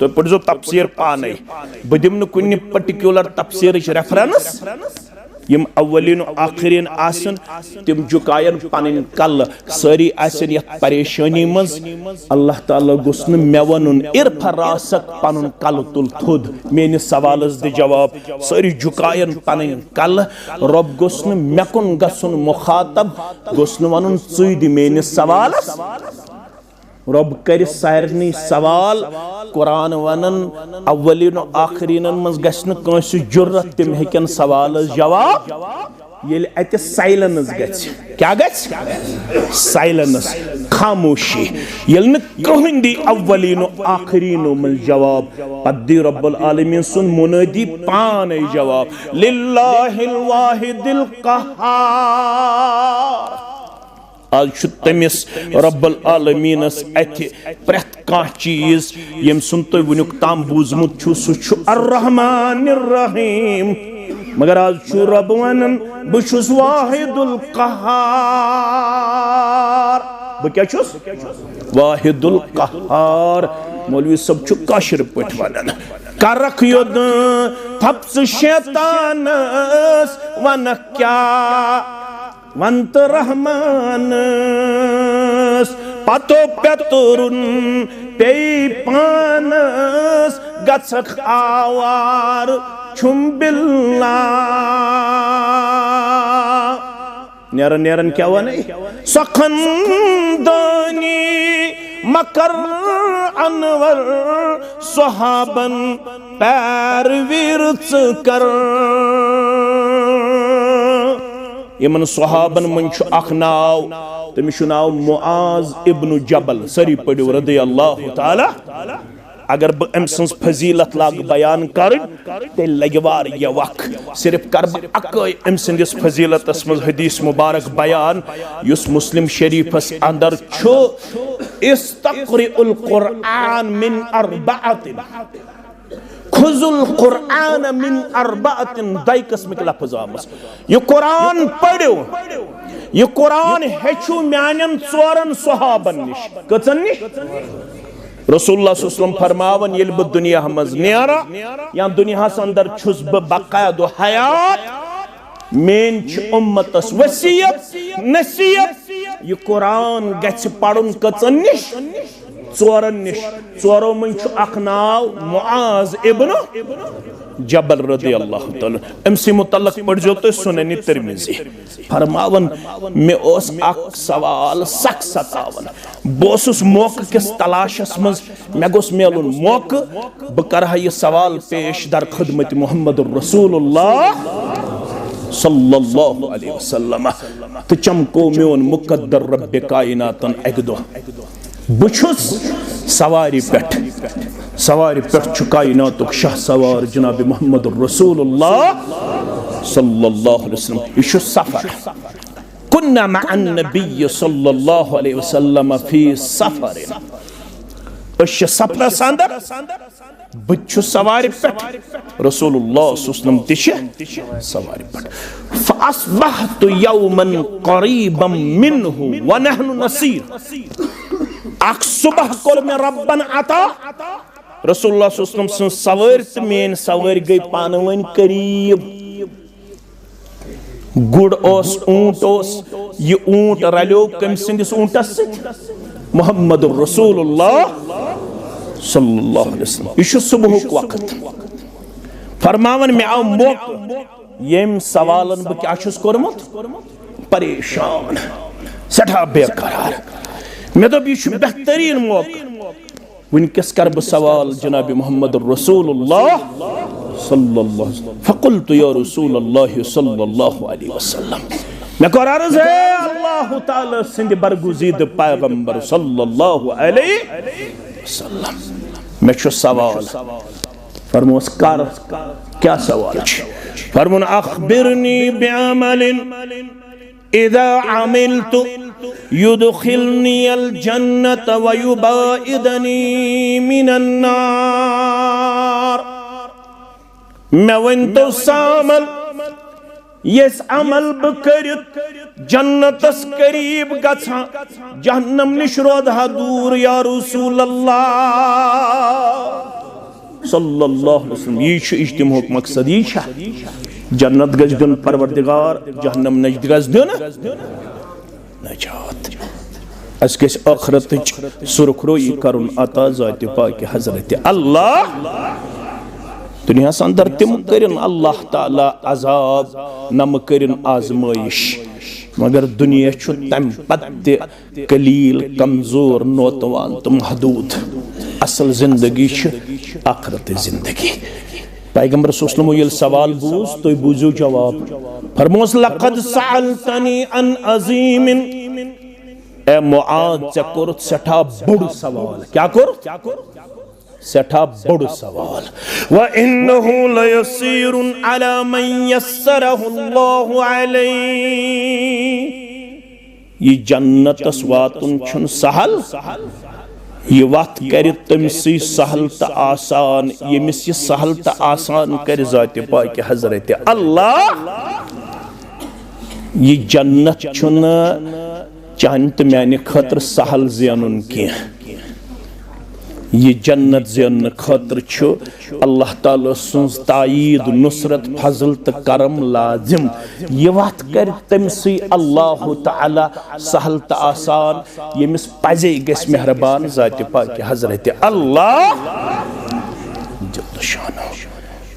तो पढ़ो तफसीर पाने बदिम न कुन पर्टिकुलर तफसीर रेफरेंस यम अवलीन आखरीन आसन तिम जुकायन पन कल सारी आसन यत परेशानी मज अल्लाह ताला गुस न मे वनुन इरफा रासक पनुन कल तुल थोद मेनिस सवालस दे जवाब सारी जुकायन पन कल रब गुस न मे कुन गसुन मुखातब गुस न वनुन चुई दि मेनिस सवालस रब कर सारनी सवाल कुरान वनन अव्वलीन आखरीन मज गस न कंस जुर्रत तिम हेकन सवाल जवाब येल अति साइलेंस गछ क्या गछ साइलेंस खामोशी येल न कहीं दी अव्वलीनो आखरीनो मन जवाब पद्दी रब्बुल आलमीन सुन मुनादी पाने जवाब लिल्लाहिल वाहिदिल क़हार आज तमिस रब्बुल आलमीनस अति प्रत कह चीज यम सुन तुम वुनुक ताम बूजमुत सह अर्रहमानिर रहीम मगर आज रब वनन बहुस वाहिदुल क़हार बह क्या वाहिदुल क़हार मौलवी सब काशिर पट वनन करख युद थप्स शैतानस वन क्या वंत रहमानस पतो पेतुरुन पे पानस गछख आवार छुम्बिल्ला नेरन नेरन क्या वन सखंदानी मकर अनवर सुहाबन पैरवीर्च कर यमन सुहाबन मन अख नाव तमिस नाव मुआज इब्न जबल सरी पढ़ो रदी अल्लाह ताला अगर बह अम सज फजीलत लाग बयान कर लगे वारिया वक सिर्फ कर अम सदिस फजीलतस मज हदीस मुबारक बयान युस मुस्लिम शरीफस अंदर छु इस्तक़रिउल कुरआन मिन अर्बअतिन खुजुल कुरआन मिन अर्बअतिन दई किस्मिक लफ्ज आमस ये कुरान पढ़ो ये कुरान हेचु म्यानन चोरन सुहाबन निश कचन निश रसूलुल्लाह सल्लल्लाहु अलैहि फरमावन येल बह दुनिया मज नेरा या दुनिया अंदर छुस बह बकायद हयात मेन उम्मतस वसीयत नसीहत ये कुरान गछ पढ़ुन कचन निश चोरन निश चोरो मन अख नाव मुआज इब्न जबल रदी अल्लाह ताला अमसी मुतल्लक पढ़ो तो सुनन तिरमिज़ी फरमावन मे ओस अख सवाल सख सतावन बोसुस मौक किस तलाशस मज मे गोस मेलुन मौक बह करहा यह सवाल पेश दर खिदमत मुहम्मदुर रसूलुल्लाह सल्लल्लाहु अलैहि वसल्लम तो चमको मेन मुकद्दर रब्बे कायनातन अक दो बुछुस सवारी पे कायनातुक शाह सवार जनाब मुहम्मदुर रसूलुल्लाह सल्लल्लाहु अलैहि वसल्लम यह सफर कुन्ना मअन नबी सल्लल्लाहु अलैहि वसल्लम फी सफर सफरस अंदर बह सवारी पे रसूलुल्लाह सल्लल्लाहु अलैहि वसल्लम सवारी पे फअस्बहतु यौमन क़रीबम मिन्हु व नहनु नसीर अख सुबह कोल में रब्बन अता रसूलुल्लाह सल्लल्लाहु अलैहि वसल्लम सवार तो मेन सवार गई पानवन करीब गुड़ ओस ऊंट ओस ये ऊंट रलो कम सिंदिस ऊंटस मुहम्मदुर रसूलुल्लाह सल्लल्लाहु अलैहि वसल्लम यह सुबह वक्त फरमावन में आव मौक यम सवालन बह क्या कोरमुत परेशान सठा बेकरार मे दोप यह बेहतरीन मौका वनकस कर बह सवाल जनाब मुहम्मदुर रसूलुल्लाह सल्लल्लाहु अलैहि वसल्लम फकुल्तु या रसूलल्लाह सल्लल्लाहु अलैहि वसल्लम मैं कर अर्ज है अल्लाह ताला सिंध बरगुज़ीद पैगंबर सल्लल्लाहु अलैहि वसल्लम मैं सवाल फरमोस कर क्या सवाल फरमुन अखबिरनी बिअमलिन इज़ा अमिलतु युदखिलनी अल जन्नत व युबाइदनी मिनन नार मैं वन तो सामल यस अमल बह करित जन्नतस करीब गछा जहन्नम निश रोदहा दूर या रसूल अल्लाह सल्लल्लाहु अलैहि वसल्लम यह इज्तिमाउक मकसद यह जन्नत गज दिन परवरदिगार जहन्नम नज गज दिन नजात अस गस आखिरत सुरखरोई करुन अता ज़ात पाक हजरत अल्लाह दुनिया अंदर तम करिन अल्लाह ताला अजाब नम करिन आजमाइश मगर दुनिया तम पत्ते कलील कमजोर नौतवान तुम हदूद असल जिंदगी आखिरत जिंदगी पैगंबर सल्लल्लाहु अलैहि वसल्लम सवाल बूझ तो बूझो जवाब। फरमोस लक़द सअलतनी अन अज़ीमिन, ए मुआज़ चे कोरुत सेठा बड़ सवाल। क्या कोर? सेठा बड़ सवाल। व इन्नहु लयसीरुन अला मन यस्सरहुल्लाहु अलैहि, ये जन्नतस वातुन छुन सहल, ये वत कर तमसी सहल तो आसान, यमिस ये सहल तो आसान कर ज़ाते पाक हज़रत अल्लाह। ये जन्नत छुन चाहन तो मैंने खतर सहल ज़ेनुन की, ये जन्नत ज़ेन खतर छु अल्लाह ताला सुन्स तायीद नुसरत फजल तो करम लाजिम। ये वत कर तमसी अल्लाह ताला सहल तो आसान, यमिस पजे गस मेहरबान ज़ाते पाक हज़रत अल्लाह जल्ल शान।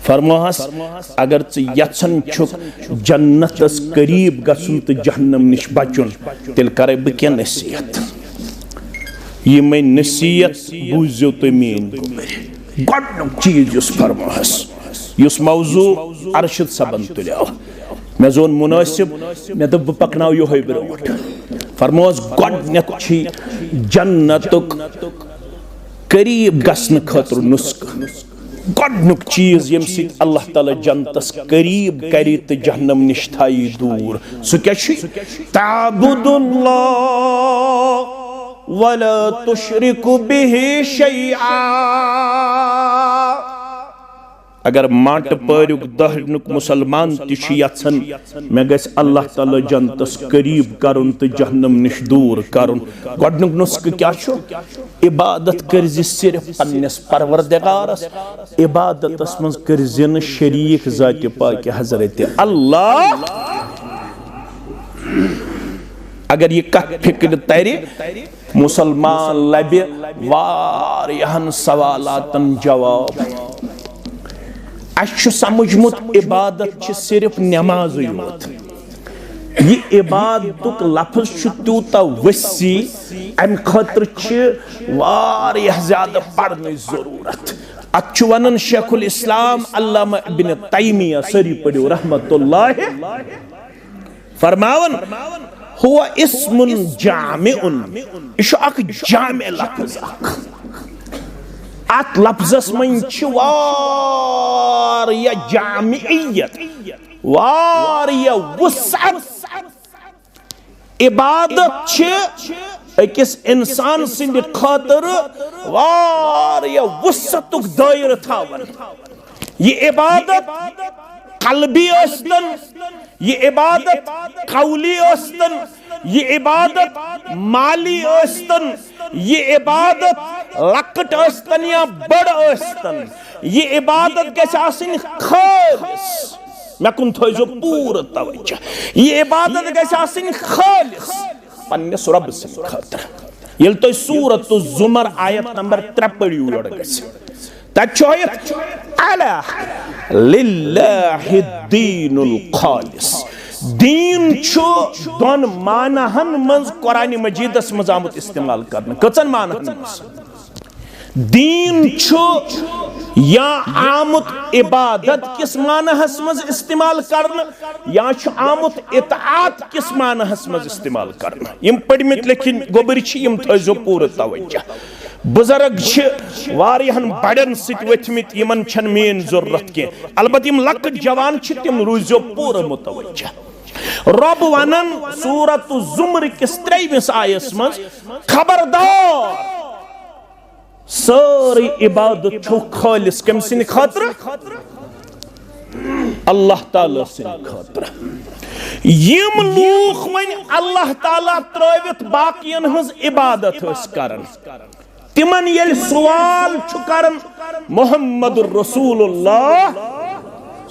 फरमास अगर चे यछन छुक जन्नतस करीब गसुन तो जहन्नम निश बचुन, तेल करे बह क्या नसीहत। ये मैं नसीहत बूझो तो मीन गोडनुक चीज युस फरमास, युस मौजू अरशद सबन तुलियाव, मैं जोन मुनासिब मैं दब पकनाव यो है ब्रोट। फरमास गोडनुक छी जन्नतुक करीब गसन खतर नुस्ख, गोडनुक चीज यम सित अल्लाह ताला जन्नतस करीब करी तो जहन्नम निश थाई दूर। सु क्या छी? ताबुदुल्लाह वला तुशरिकु बिही शैआ। अगर माट परुक दहनुक मुसलमान तिशी यछन मैं गस अल्लाह ताला जन्नतस करीब करुन तो जहन्नम निश दूर करुन। गोडनुक नुस्ख क्या छु? इबादत करज सिर्फ पन्नस परवरदिगारस, इबादतस मज करज न शरीक ज़ात पाक हज़रत अल्लाह। अगर ये कथ फिक्र तरे मुसलमान लबे वारियाहन सवालातन जवाब। अच्छु समझमुत इबादत छ सिर्फ नमाज योत, ये इबादतुक लफ्ज छ तूता वसी, अम खतर छ वारियाह ज़्यादा पढ़ने ज़रूरत। अच्छु वनन शेखुल इस्लाम अल्लामा इब्न तैमिया सरी पढ़ो रहमतुल्लाह फरमावन हुआ इस्मुन जामिउन, इशु अक जामे लफ्ज अक। अत लफ्जस मन छ वारिया जामियत, वारिया वसअत। इबादत छ अकिस इंसान सिंद खातर वारिया वसअतुक दायरा थावन। ये इबादत कल्बी अस्तन, ये इबादत कौली अस्तन, ये इबादत माली अस्तन, ये इबादत लकट अस्तन या बड़ अस्तन, ये इबादत गछ आसिन खालिस। मैं कुन थोइजो पूरा तवज्जो, ये इबादत गछ आसिन खालिस पन्नस रब सिन खातर। येल तो सूरत ज़ुमर आयत नंबर 3 पढ़ियो योड़ गछ तचोयत अला लिल्लाहि दीनुल खालिस। दीन छु दोन मानहन मंज कुरान मजीदस मज आमुत इस्तेमाल करने। कचन मानहन मंज दीन छु या आमुत इबादत किस मानहस मज इस्तेमाल करने, या छु आमुत इताअत किस मानहस मज इस्तेमाल करने। यम पढ़मित लेकिन गोबरी छी यम थजो पूरा तवज्जो। बुजुर्ग वारियाहन बड़न सित वथमित यमन छन मेन जरूरत के, अलबत्त यम लकट जवान छ तिम रूजो पूरा मुतवज्जो। रब वनन सूरत ज़ुमर किस 23 आयस मज खबरदार सारी इबादत छो खालिस कम सिन खातिर, अल्लाह ताला सिन खातिर। यम लोग वन अल्लाह ताला त्रवित बाकियन हज इबादत हस करन, तिमन येल सवाल छु करन मुहम्मदुर रसूलुल्लाह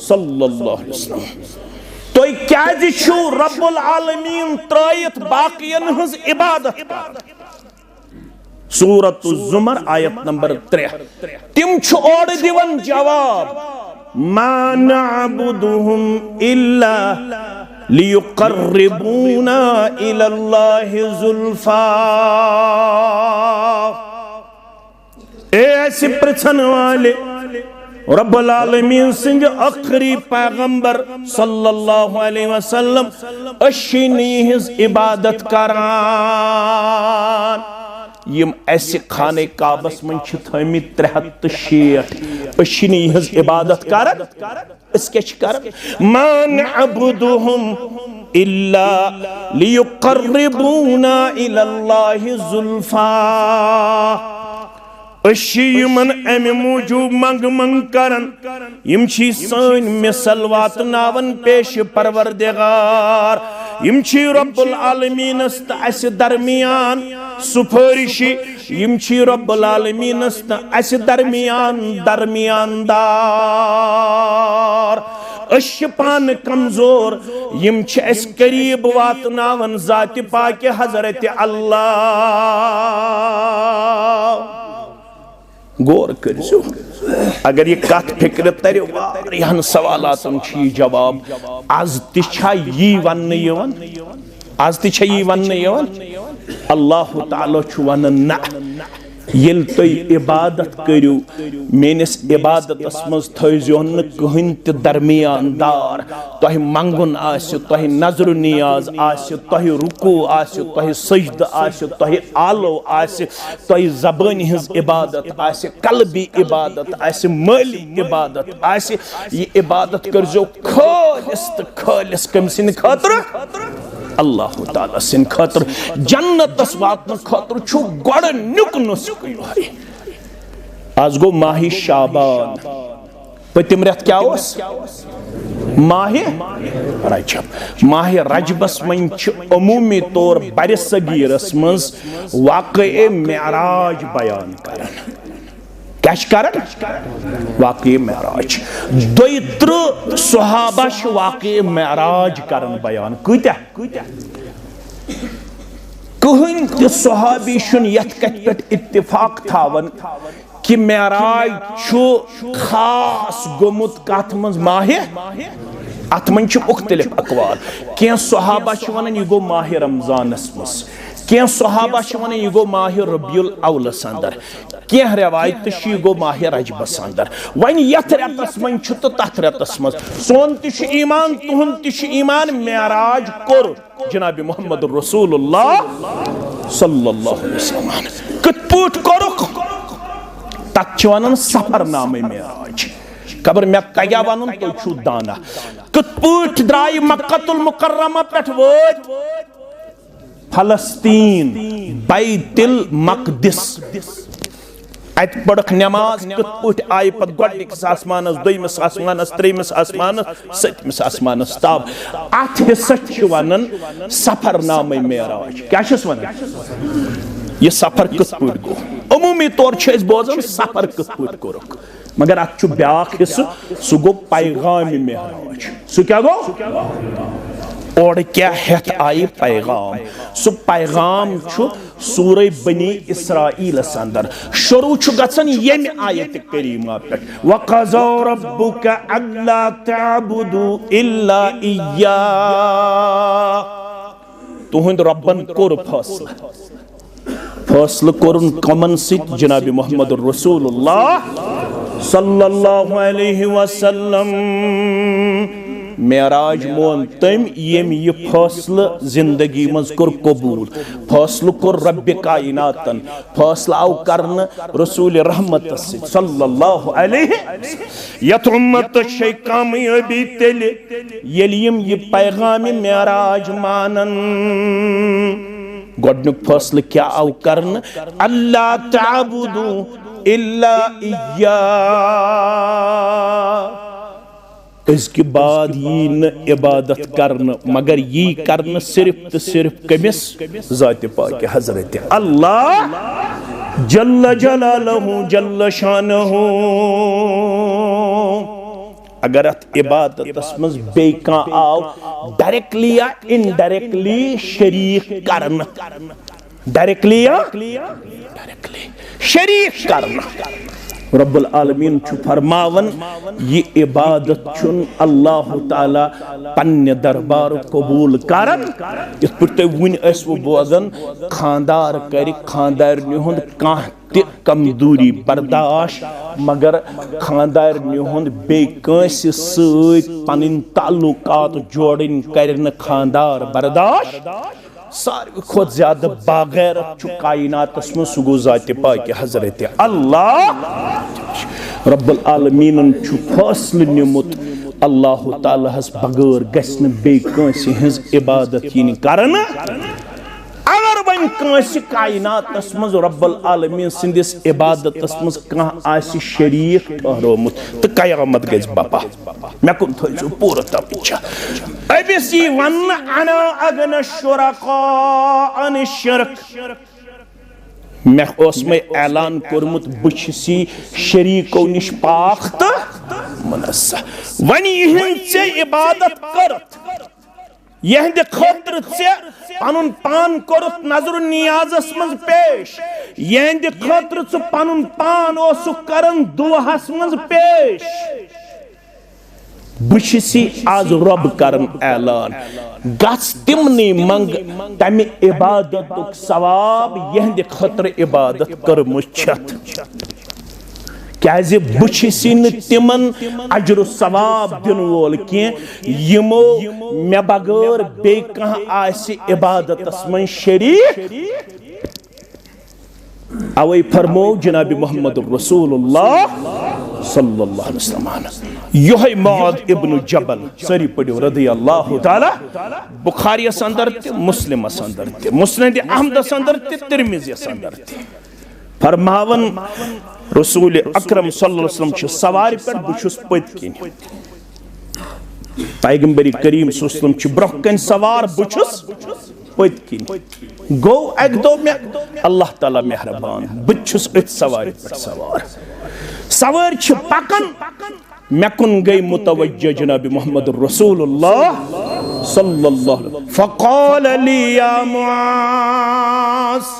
सल्लल्लाहु अलैहि वसल्लम तो क्या छु रब्बुल आलमीन त्रवित बाकियन हज इबादत करन। सूरत ज़ुमर आयत नंबर 3 तिम छु और दिवन जवाब मा नअबुदुहुम इल्ला लियुक़र्रिबूना इलल्लाहि ज़ुल्फ़ा। ऐसे प्रछन वाले रब्बुल आलमीन सिंह आखिरी पैगंबर सल्लल्लाहु अलैहि वसल्लम अशीनी हिज इबादत करान यम ऐसे खाने काबस मन थमित 360 अशीनी हिज इबादत करन इसके करन मान अबुदुहुम इल्ला लियुकर्रिबूना इलल्लाहि जुल्फा अशीमन अमि मूजूब मंग मंग करन यम छी सन मिसल वातनावन पेश परवरदिगार यम छी रब्बुल आलमीनस त अस दरमियान सुफरिशी यम छी रब्बुल आलमीनस त अस दरमियान दरमियानदार अश पान कमजोर यम छ अस करीब वातनावन जात पाक हजरत अल्लाह गौर करो अगर ये कत फिक्र तरह वारियान सवालातन छी जवाब आज तिछा यी वन्न यवन आज तिछा यी वन्न यवन अल्लाह ताला छु वन्न ना येल तोय इबादत करियो मेनिस इबादतस मज थयजोन न कहिन त दरमियानदार तोह मंगुन आसि तोह नजर नियाज आसि तोह रुकू आसि तोह सजद आसि तोह आलो आसि तोह ज़बान हिज इबादत आसि कल्बी इबादत आसि माली इबादत आसि ये इबादत करजो खालिस त खालिस कमसिन खातिर अल्लाह ताला सिन खातिर जन्नतस वातन खातिर छु गोडनुक नुस्खा आज गो माह शाबान पतिम रेत क्या ओस माह रजब माह रजबस मन छ अमूमी तौर बर सगीरस मज वाक़े मेराज बयान करन क्या करन वाक़े मेराज 32 सहाबा वाक़े मेराज करन बयान कूत्या कहन त सहाबी शुन यथ कथ पे इत्तिफाक थावन कि मेराज छु खास गोमुत कथ मज माह अत मन छ मुख्तलिफ अकवाल क्या सहाबा छ वनन ये गो माह रमजानस मज क्या सहाबा छ वनन ये गो माह रबियुल अव्वलस अंदर क्या रवायत शी गो माह रजबस अंदर वन यथ रेतस मन छु त तथ रेतस मज सोन तिश ईमान तुहन तिश ईमान मेराज कोर जनाब मोहम्मद रसूलुल्लाह सल्लल्लाहु अलैहि वसल्लम कत पूट कोरुक तत छ वनन सफरनामे मेराज कबर मे कया वनन तो छु दाना कत पूट द्राय मक्कतुल मुकर्रमा पेठ वोत फलस्तीन बैतुल मक़दिस अत पड़क नमाज कत पट आय पत गोडनिकस आसमानस दोयमिस आसमानस त्रेमिस आसमानस सतमिस आसमानस ताब अत हिस्सा छ वनन सफरनामे मेराज क्या छस वनन ये सफर कत पट गो अमूमी तौर छ इस बोजन सफर कत पट कोरक मगर अत छु ब्याख हिस्सा सु गो पैगाम मेराज सु क्या गो और क्या हेत आई पैगाम सु पैगाम छु सूरह बनी इसराइल अंदर शुरू छु गसन यम आयत करीमा पे वक़ज़ा रब्बुका अल्ला तअबुदु इल्ला इय्या तुहंद रब्बन कोर फैसला कोरन कमन सित जनाब मोहम्मद रसूलुल्लाह सल्लल्लाहु अलैहि वसल्लम मेराज मोन तम यम ये फैसला जिंदगी मज कर कबूल फैसला कर रब कायनातन फैसला आव करन रसूल रहमत सल्लल्लाहु अलैहि यत उम्मत शै कामयाबी तेल यलिम ये पैगाम मेराज मानन गोडनुक फैसला क्या आव करन अल्लाह तअबुदु इल्ला इय्या इसके बाद ये न इबादत करन मगर ये करन सिर्फ तो सिर्फ कमिस ज़ात पाक हजरत अल्लाह जल्ल जलालहु जल्ल शानहु अगर अत इबादत मज बे आव डायरेक्टली या इनडायरेक्टली शरीक करन डायरेक्टली या डायरेक्टली शरीक करन रब्बुल आलमीन छु फरमावन ये इबादत छुन अल्लाह ताला पन्ने दरबार कबूल करन इस पे वन वो बोजन खानदार कर खानदार हुंद कह कमजोरी बर्दाश्त मगर खानदार हुंद बे पन ताल्लुकात जोड़न कर खानदार बर्दाश्त सारे खुद ज्यादा बागैरत कायनात में सह गो ज़ात पाक हजरत अल्लाह रब्बुल आलमीन फैसले निमुत अल्लाह ताला बगैर गस बे हज इबादत यीन करन अगर वन कायनात मज रब्बुल आलमीन सिंदिस इबादत मज कह शरीक ठहरोमुत तो कयामत गज बपा मे कुन थो पूर तवज्जो अबिस वन अना अगना शुरका अन शिरक मे ऐलान कोर्मुत बुछसी शरीको निश पाक तो मुनस्सा वन ये इबादत करत यहद खतर पन पान कोरुत नजर नियाजस मज पेश यहद खतर पन पान करन दुहस मज पेश बुछसी आज रब करन ऐलान गस तिमनी मंग तमि इबादत सवाब यहद खतर इबादत करमुत छत क्या बुछसी तिमन अजर सवाब दिन वोल की यमो मे बगैर बे कह इबादत मन शरीक अवै फरमो जनाब मोहम्मद रसूलुल्लाह सल्लल्लाहु अलैहि वसल्लम योहे मुआद इब्न जबल सरी पढ़ो रदी अल्लाह ताला बुखारी अंदर मुस्लिम अंदर मुस्नद अहमद अंदर तिरमिज़ी अंदर फरमावन रसूल अकरम सल्लल्लाहु अलैहि वसल्लम सवार पे बुछुस पतकिन पैगंबरी करीम सल्लल्लाहु अलैहि वसल्लम ब्रोकन सवार बुछुस पतकिन गो एक दो में अल्लाह ताला मेहरबान बुछुस अत सवार पे सवार सवार पकन मेकुन गई मुतवज्जह जनाब मोहम्मद रसूलुल्लाह सल्लल्लाहु अलैहि वसल्लम फक़ाल ली या मुआज़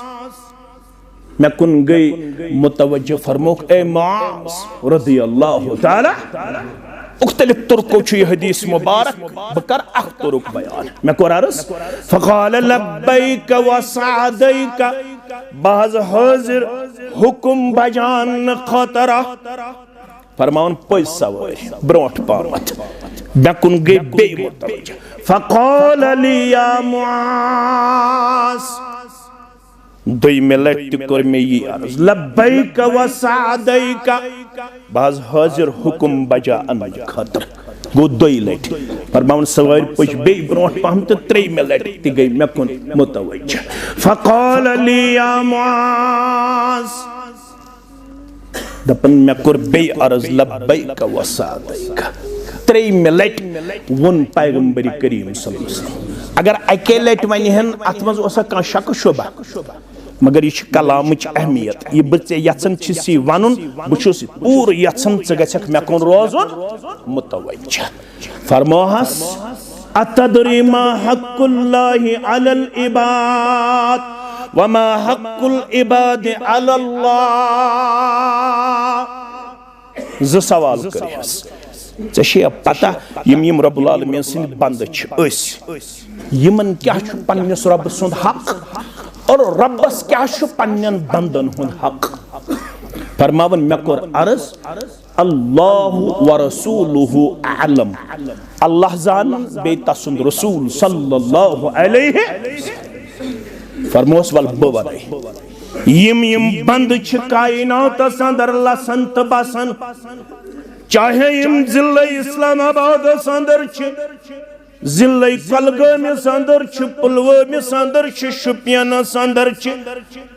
मैं कुन गई मुतवज्जह फरमोक ए मुआज़ रज़ी अल्लाह ताला मुख्तलिफ तुर्को यह हदीस मुबारक बकर अख तुरुक बयान मैं को अर्ज़ फ़क़ाल लब्बैक व सअदैक बाज़ हाज़िर हुक्म बजान खतरा फरमान पै सवार ब्रोट पामत मैं कुन गई बे मुतवज्जह फ़क़ाल ली या मुआज़ दुई में लट कर में ये अर्ज़ लब्बैक व सअदैक बाज़ हाज़िर हुक्म बजा अन खतर गो दुई लट फरमावन सवार पछ बे ब्रोट पहम तो त्रे में लट गई मैं कुन मुतवज्जह फ़क़ाल ली या मुआज़ दपन मैं कर बे अर्ज़ लब्बैक व सअदैक त्रे में लट वन पैगंबरी करीम सल्लल्लाहु अलैहि वसल्लम अगर अके लट वन अत मज कह शक शुबा मगर यह कलाम अहमियत यह बे यन वन बहुस पूर यन गक मे कुन रोजुन मुतवज्जह फरमोहस अतदरी मा हक़्क़ुल्लाहि अलल इबाद व मा हक़्क़ुल इबाद अलल्लाह ज सवाल करियस ऐ पता यम रब्बुल आलमीन सिंद बंद यमन क्या पन्निस रब सुंद हक और रब्बस क्या पन्न बंदन हुंद हक फरमावन मे कोर अर्ज़ अल्लाहु व रसूलुहु अअलम अल्लाह जान बे तसुंद रसूल सल्लल्लाहु अलैहि फरमोस वल बवनै यम बंद छ कायनात अंदर लसन त बसन चाहे यम जिले इस्लामाबाद अंदर छ जिले कलगाम अंदर पुलवाम अंदर शुपियन अंदर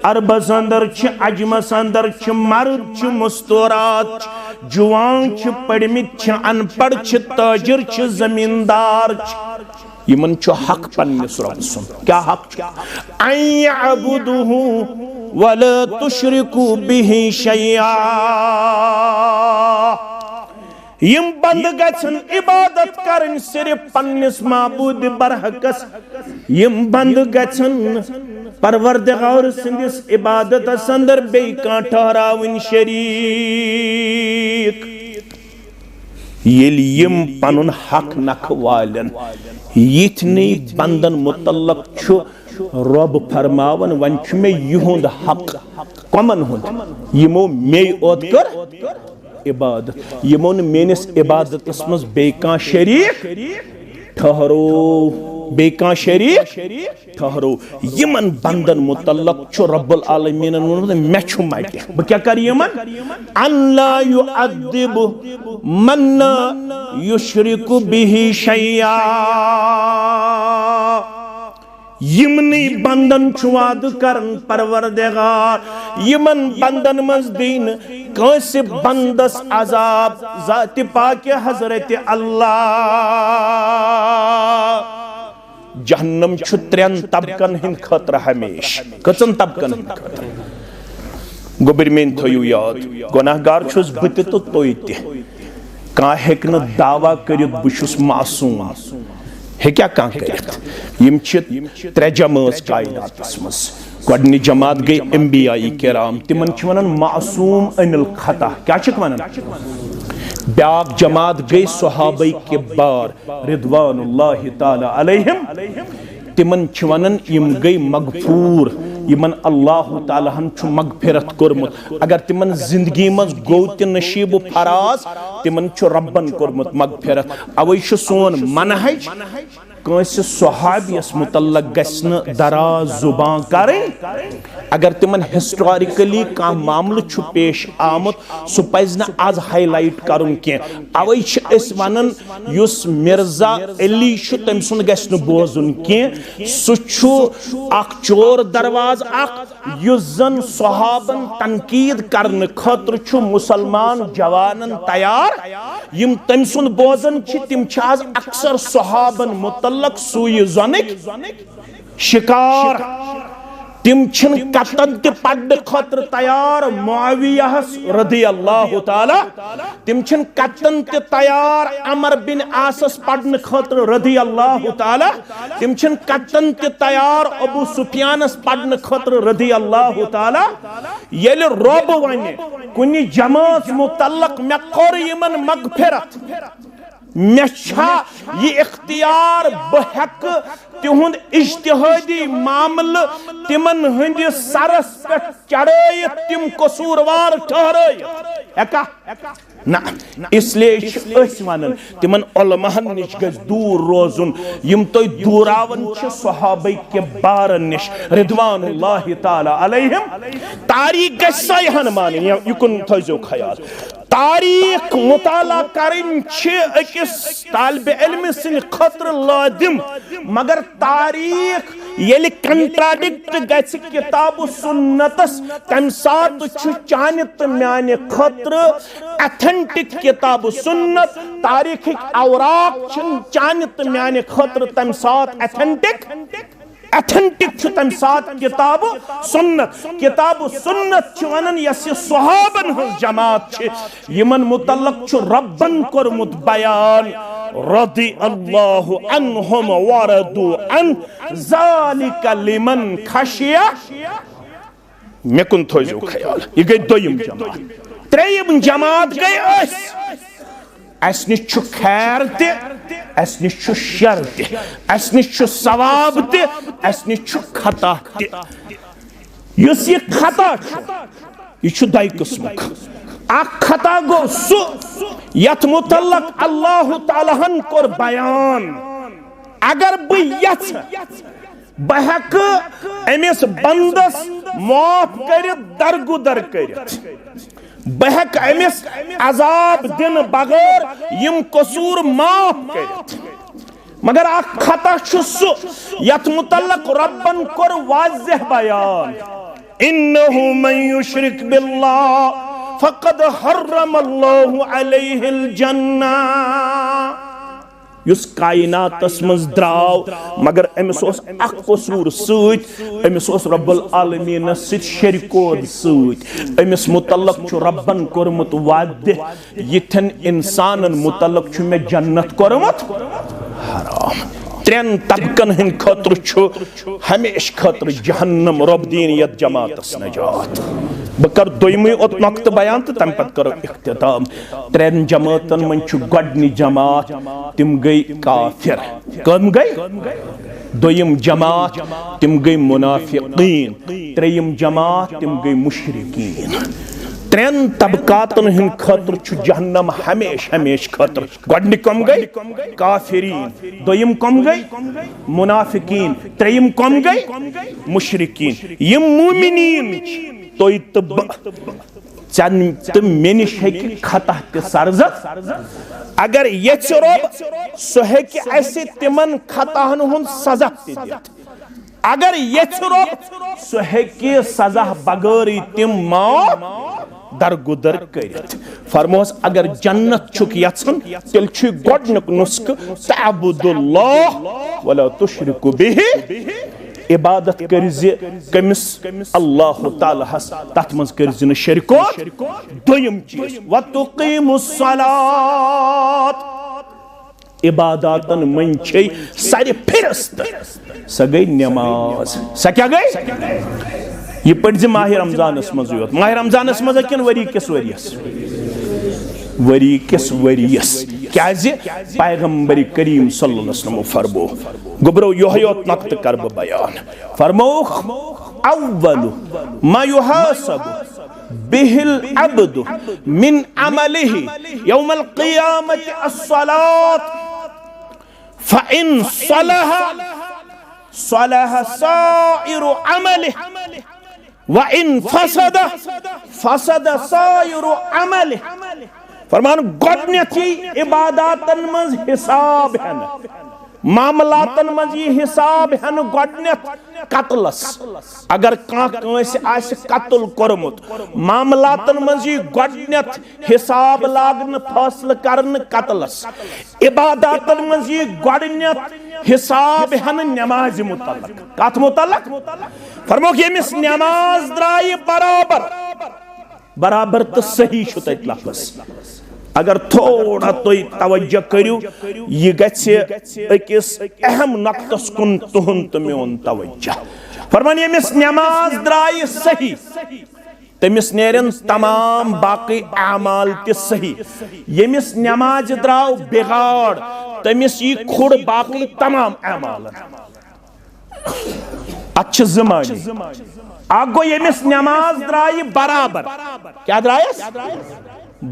अरबस अंदर अजमस अंदर मर्द मस्तूरात जुवान पढ़मित अनपढ़ ताजिर जमींदार यमन हक पन्निस रब सुन क्या हक अन यअबुदुहु वला तुशरिकू बिही शैआ यम बंद गछन इबादत करन सिर्फ पन्निस माबूद बरहकस यम बंद गछन परवरदिगार सिंदिस इबादत अंदर बे कां ठहरावन शरीक येली यम पनुन हक नख वालन यितने बंदन मुतल्लक छु रब फरमावन वन छु मे युहुंद हक कमन हुंद यमो मे ओद कर इबादत यमो न मेनिस इबादतस मस बे कां शरीक ठहरो बेका शरीक ठहरो यमन बंदन मुतल्लक छु रब्बुल आलमीन मे छु मटे बह क्या कर यमन अल्ला युअद्दिब मन युशरिकु बिही शैया यमनी बंदन छु वाद करन परवरदिगार यमन बंदन मज दीन कैसे बंदस अजाब जात पाक हजरत अल्लाह जहन्नम छु त्रेन तबकन हिंद खतर हमेश कचन तबकन हिंद खतर गोबर में थयु याद गुनाहगार छुस बत तो तोय ते का हेक न दावा करित बुशुस मासूम हे क्या का करित यम छ त्रे जमात कायनातस मस गडनी जमात गई अंबिया किराम तिमन छ वनन मासूम अनिल खता क्या छ वनन ब्याक जमात गई सहाबा किबार रिदवानुल्लाहि ताला अलैहिम तिमन छ वनन यम गई मगफूर यमन अल्लाह ताला हन छु मगफिरत कोरमुत अगर तिमन जिंदगी मज गो त नशीब फराज तिमन छु रब्बन कोरमुत मगफिरत अवै छु सोन मनहज कंस सहाबियस मुतल्लक गस्न दराज जुबान करे अगर तिमन हिस्टोरिकली का मामल छु पेश आमत सु पज न आज हाईलाइट करुन के अवै छ एस वनन युस मिर्जा अली छु तम सुन गस्न बोजुन के सु छु अख चोर दरवाज अख युजन सहाबन तनकीद करन खतर छु मुसलमान जवानन तैयार यम तम सुन बोजन छ तिम छ आज अक्सर सहाबन मुतल्लक सुई जनिक शिकार तिम छन कतन ते पड खतर तैयार मुआविया रदियल्लाहु ताला तिम छन कतन ते तैयार अमर बिन आसस पडन खतर रदियल्लाहु ताला तिम छन कतन ते तैयार अबू सुफियानस पडन खतर रदियल्लाहु ताला येले रब वने कुनि जमात मुतल्लक मे कर यमन मगफिरत मे ये इख्तियार बहक तिहुंद इज्तिहादी मामल तिमन हंदि सरस पे चढ़ाई तिम कसूरवार ठहराई एका ना इसलिए वनन तिमन उलमाहन निश गज दूर रोजुन यम तो दूरावन छ सहाबा के बारन निश रिदवानुल्लाहि ताला अलैहिम तारीख गसय हन मान युकुन थजो ख्याल तारीख मुताला करिन छ अकिस तालिब इल्म सिन खतर लादिम मगर तारीख येली कंट्राडिक्ट गछ किताब सुन्नतस तम सात छु चानित म्याने खतर ऑथेंटिक किताब सुन्नत तारीख औराक छन चानित म्याने खतर तम सात ऑथेंटिक तम सात किताब सुन्नत छ वनन यस सहाबन हज जमात छ यमन मुतल्लक छ रब्बन करमुत बयान रदी अल्लाहु अन्हुम वरदु अन ज़ालिका लिमन खशिया मे कुन थोजो ख्याल ये गई दोयम जमात त्रेयम जमात गई अस निश छु खैर ते अस निश छु शर ते अस निश छु सवाब ते अस निश छु खता ते युस ये खता ये छु दाई किस्मक अख खता गो सु यत मुतल्लक अल्लाह ताला हन कोर बयान अगर ब यछ बहक एमिस बंदस माफ कर दरगुदर कर बहक अमिस अजाब दिन बगैर यम कसूर माफ कर मगर आ खता सु यत मुतल्लक रब्बन कोर वाज़ेह बयान इन्नहु मन युशरिक बिल्लाह फक़द हर्रमल्लाहु अलैहिल जन्नह युस कायनातस मज द्राव मगर अमिस ओस अख कसूर सत अमिस ओस रब्बुल आलमीन सत शरीकोद सत अमिस मुतल्लक छु रब्बन कोरमुत वादे यथन इंसानन मुतल्लक छु मे जन्नत कोरमुत हराम 3 तबकन हिंद खतर छु हमेश खतर जहन्नम रब दीन यत जमातस नजात बह कर दोयमी ओत नक्त बयान तो तम पत करो इख्तिताम 3 जमातन मन छु गडनी जमात तिम गई काफिर कम गई दोयम जमात तिम गई मुनाफिकीन त्रेयम जमात तिम गई मुशरिकीन 3 तबकातन हिंद खतर छु जहन्नम हमेश हमेश खतर गडनी कम गई काफिरीन दोयम कम गई मुनाफिकीन त्रेयम कम गई मुशरिकीन यम मुमिनीन तोय चन तुम मेनिश हेकि खता ते सरजत अगर ये रोब सो हेकि ऐसे तिमन खताहन हुन सजा ते दित अगर ये रोब सो हेकि सजा बगैर तिम माफ दरगुदर करित फरमोस अगर जन्नत छुक यछन तेल छु गोडनुक नुस्क तअबुदुल्लाह वला तुशरिकु बिहि इबादत करिज कमिस अल्लाह ताला हस तत मज करिज न शरीको दोयम चीज व तुकीमुस सलात इबादतन मन छै सारे फिरस्त स गई नमाज स क्या गई ये पढ़ माह रमजानस मज योत माह रमजानस मज किन वरी किस वरियस क्याज पैगंबर करीम सल्लल्लाहु अलैहि वसल्लम फरमो गुबरो योत नक्त कर बयान फरमो अव्वल मा युहासब बिहिल अब्द मिन अमलिही यौमल क़ियामत अस्सलात फइन सलह सलह साइरु अमलिही व इन फसद फसद साइरु अमलिही फरमान गोडनेथी इबादतन मज हिसाब हन मामलातन मज ये हिसाब हन गोडनेथ कत्लस अगर कांस आस कत्ल कोरमुत मामलातन मज ये गोडनेथ हिसाब लागन फैसला करन कत्लस इबादतन मज ये गोडनेथ हिसाब हन नमाज मुतल्लक कत मुतल्लक फरमो यमिस नमाज द्राय बराबर बराबर तो सही छु तत लफ्ज़ अगर थोड़ा तो तवज्जो करियो ये गछे अकिस अहम नक्तस कुन तुहन तो मेन तवज्जो फरमान यमिस नमाज द्राय सही तमिस नेरन तमाम बाकी अमाल ते सही यमिस नमाज द्राव बिगाड़ तमिस ये खुड़ बाकी तमाम अमाल अच्छे ज़माने आगो यमिस नमाज द्राय बराबर क्या द्रायस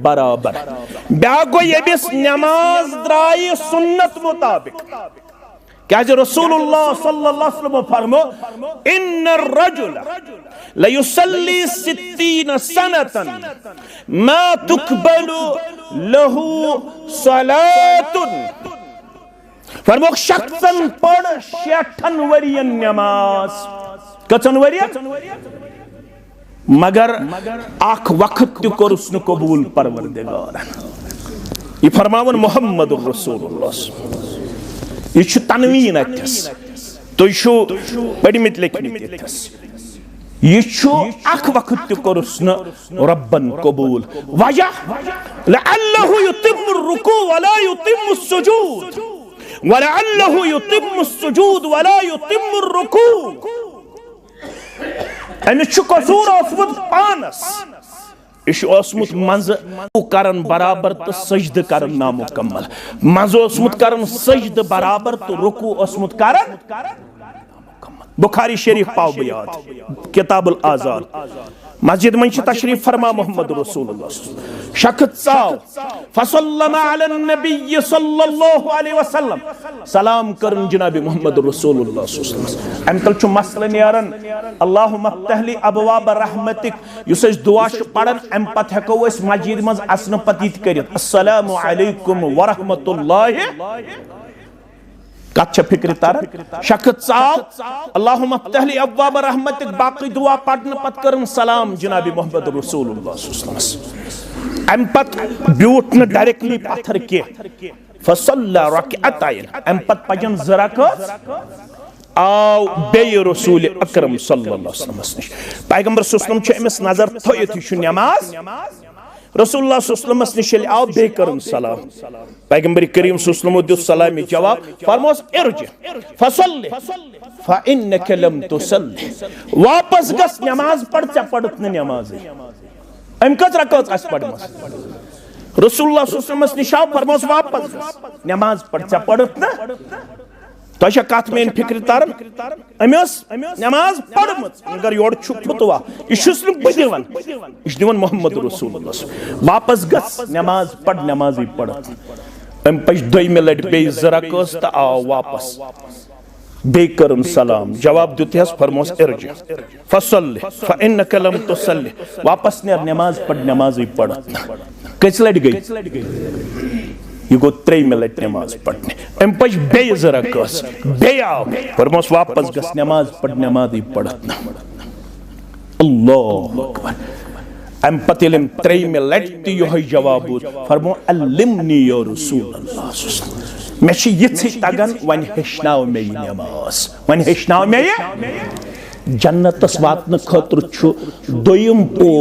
बराबर ब्यागो यमिस नमाज द्राय सुन्नत मुताबिक क्या जो रसूलुल्लाह सल्लल्लाहु अलैहि वसल्लम फरमो इन्नर रजुल लयुसल्ली 60 सनतन मा तुकबलु लहू सलातुन फरमो शख्सन पढ़ 60 वरियन नमाज कचन वरियन मगर आख वक्त तो कोरुस न कबूल परवरदिगार ये फरमावन मोहम्मद रसूलुल्लाह ये छु तनवीन अथस तो छु पढ़मित लिखमित अथस ये छु आख वक्त तो कोरुस न रब्बन कबूल वजह लअल्लहु युतिम्मु रुकू वला युतिम्मु सुजूद वलअल्लहु युतिम्मु सुजूद वला युतिम्मु रुकू अमिस कसूर ओसमुत पानस ओसमुत मज करन बराबर तो सजद करन नामुकम्मल मज ओसमुत करन सजद बराबर तो रुकू ओसमुत करन बुखारी शरीफ पाव बयात किताबुल आज़ान मस्जिद में तशरीफ फरमा मोहम्मद रसूलुल्लाह शख्स चाव फसल्लमा अला नबी सल्लल्लाहु अलैहि वसल्लम सलाम करन जनाब मोहम्मद रसूलुल्लाह सल्लल्लाहु अलैहि वसल्लम अमतल छु मसला नेरन अल्लाहुम्मा अफ्तहली अबवाब रहमतिक युस दुआ छु पढ़न अम पत हेको अस मस्जिद में असन पतित करित अस्सलामु अलैकुम व रहमतुल्लाहि कच्छ फिक्र तार शख्स चाव अल्लाहुम्मा अफ्तहली अबवाब रहमतिक बाकी दुआ पढ़न पत करन सलाम जनाब मोहम्मद रसूलुल्लाह सल्लल्लाहु अलैहि वसल्लम अम पत ब्यूट न डायरेक्टली पत्थर के फसल्ला रकअतैन अम पत पजन ज़रकत आओ बे रसूल अकरम सल्लल्लाहु अलैहि वसल्लम पैगंबर सल्लल्लाहु अलैहि वसल्लम छ एमस नजर थयत छु नमाज रसूलुल्लाह सल्लल्लाहु अलैहि वसल्लम आओ बे करन सलाम पैगंबर करीम सल्लल्लाहु अलैहि वसल्लम सलामी जवाब फरमोस इरजि फसल्लि फइन्नक लम तुसल्लि वापस गस नमाज पढ़ च पढ़त न नमाज अम कत रकत अस पढ़मस रसूलुल्लाह सल्लल्लाहु अलैहि वसल्लम निशाव फरमोस वापस नमाज पढ़ च पढ़त न तो कत मेन फिक्र तरन अमस नमाज पढ़मत मगर योर फुतवा यह दिवन यह दिवन मोहम्मद रसूलुल्लाह वापस गस नमाज पढ़ नमाजी पढ़त अम पच दोयमि लट बे जरकस तो आओ वापस बे करम सलाम जवाब दितस फरमोस इरजि फसल्लि फइन्नक लम तुसल्लि वापस ने नमाज पढ़ नमाजी पढ़त कस लट गई यह गो 3 लट नमाज पढ़ने अम पच बे जरकस बे आओ फरमोस वापस गस नमाज पढ़ नमाजी पढ़त अल्लाहु अकबर अम पतिलम 3 लट यो जवाब फरमो अल्लिमनी या रसूलल्लाह मे यि तगन वन हेचनाव मे नमाज वन हेचनाव मे जन्नतस वातन खतर दोयम पो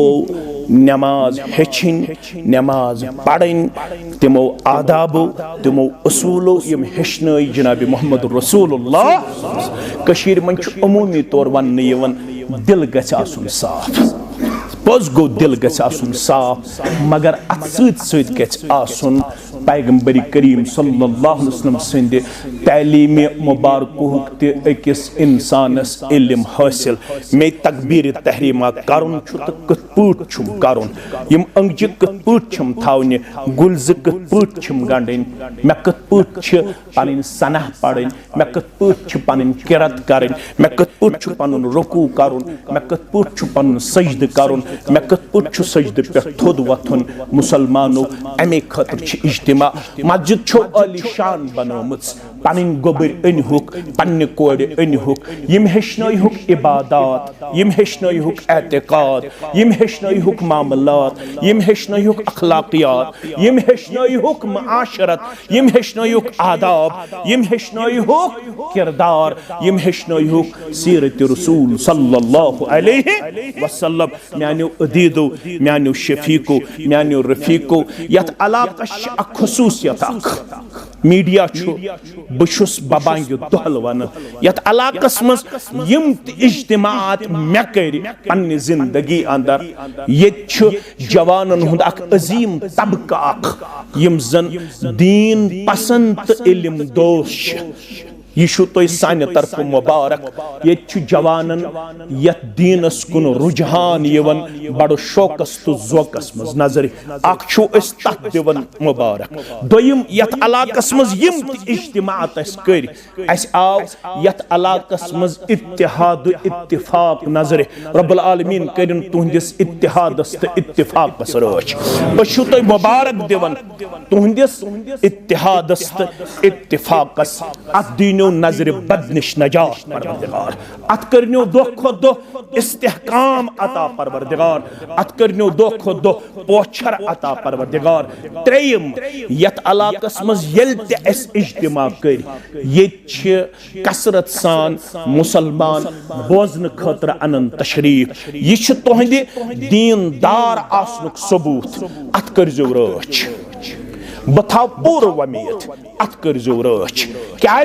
नमाज हेचिन नमाज पढ़न तिमो आदाबो तिमो उसूलो यम हेचनई जनाब मोहम्मद रसूलुल्लाह कशीर मन अमूमी तौर वन दिल गछ आसुन साफ पोज गो दिल गछ आसुन साफ मगर अत सत गछ आसुन पैगंबर करीम सल्लल्लाहु अलैहि वसल्लम सिंद तालीम मुबारकुक ते अकिस इंसानस इल्म हासिल मे तकबीर तहरीमा करुन छु त कत पट छु करुन यम अंगज कत पट छम थावने गुलज कत पट छम गंडन मे कत पट छ पनिन सनह पड़न मे कत पट छ पनिन किरत करन मे कत पट छ पनुन रुकू करुन मे कत पट छ पनुन सजद करुन मे कत पट छ सजद पे थोद वथुन मुसलमानो अमे खतर छ इज्तिमा मस्जिद छो आलिशान बनोमुत पनिन गोबर अनहुक पन्ने कोड़ अनहुक यम हेचनहुक इबादत यम हेचनहुक एतिकाद यम हेचनहुक मामलात यम हेचनहुक अखलाकियात यम हेचनहुक मुआशरत यम हेचनहुक आदाब यम हेचनहुक किरदार यम हेचनहुक सीरत रसूल सल्लल्लाहु अलैहि वसल्लम म्यानो अदीदो म्यानो शफीको म्यानो रफीको यत अलाका खसूसियत मीडिया बहुस बबांग दहल वन यत अलाकस मज यम इज्तिमात मे कर पन्ने जिंदगी अंदर ये जवानन हुंद अख अजीम तबका यम जन दीन पसंद इल्म दोष यह तो साने तरफ मुबारक ये जवानन यत दीनस कुन रुझान यवन बड़ शौकस तो जोकस मज नजर अख तथ दिवन मुबारक दोयम यत अलाकस मज यम इज्तिमात कर अस आव यत अलाकस मज इत्तिहाद इत्तिफाक नजर रब्बुल आलमीन करिन तुहंदिस इत्तिहादस तो इत्तिफाकस रोच अशु तो मुबारक दिवन तुहंदिस इत्तिहादस तो इत्तिफाकस अत दीन नजर बदनिश नजात परवरदिगार अत करनो दो खो दो इस्तेहकाम अता परवरदिगार अत करनो दो खो दो पोछर अता परवरदिगार त्रेयम यत अलाकस मज यल ते अस इज्तिमा कर ये कसरत सान मुसलमान बोजन खतर अनन तशरीफ ये तुहंदि दीनदार आसनुक सबूत अत करजो रच बथाव पूर वमीद अत करजो रच क्या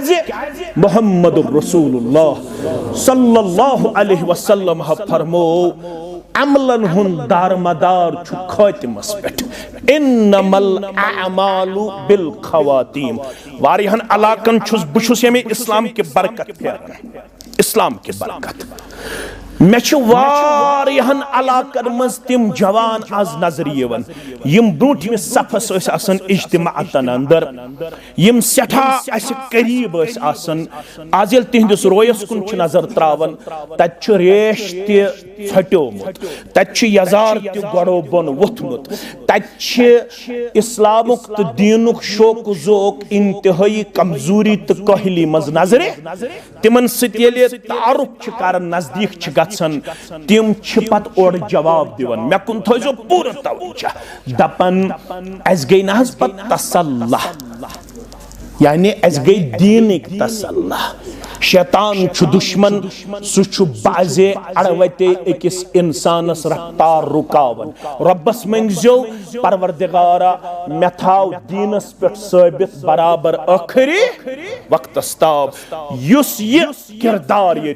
मोहम्मद रसूलुल्लाह सल्लल्लाहु अलैहि वसल्लम फरमो अमलन हुन दारमदार छु खातिमस पेट इन्नमल अमालु बिल खवातीम वारिहन अलाकन छुस बुछुस यमे इस्लाम के बरकत फेरन इस्लाम के बरकत मे वारिहन अलाकन मज तिम जवान आज नजर यवन यम ब्रूठिम सफस आसन इज्तिमातन अंदर यम सेठा अस करीब आसन आज येल तिहंदिस रोयस कुन छ नजर त्रावन तत छ रेश ते फट्योमुत तत छ यजार ते गड़ो बन वथमुत तत छ इस्लामुक त दीनुक शोक जोक इंतहाई कमजोरी त कहली मज नजर तिमन सत येले तारुफ छ करन नजदीक छ तिम पत और जवाब दिवन मे कुन थो पूरा तवज्जो दपन अस गई ना पत तसल्ला यानी अस गई दीनिक तसल्ला शैतान छु दुश्मन सु बाजे अड़वते अकिस इंसानस रफ्तार रुकावन रब्बस मंगजो परवरदिगारा मे थाव दीनस पे साबित बराबर आखिरी वक्तस ताब युस ये किरदार ये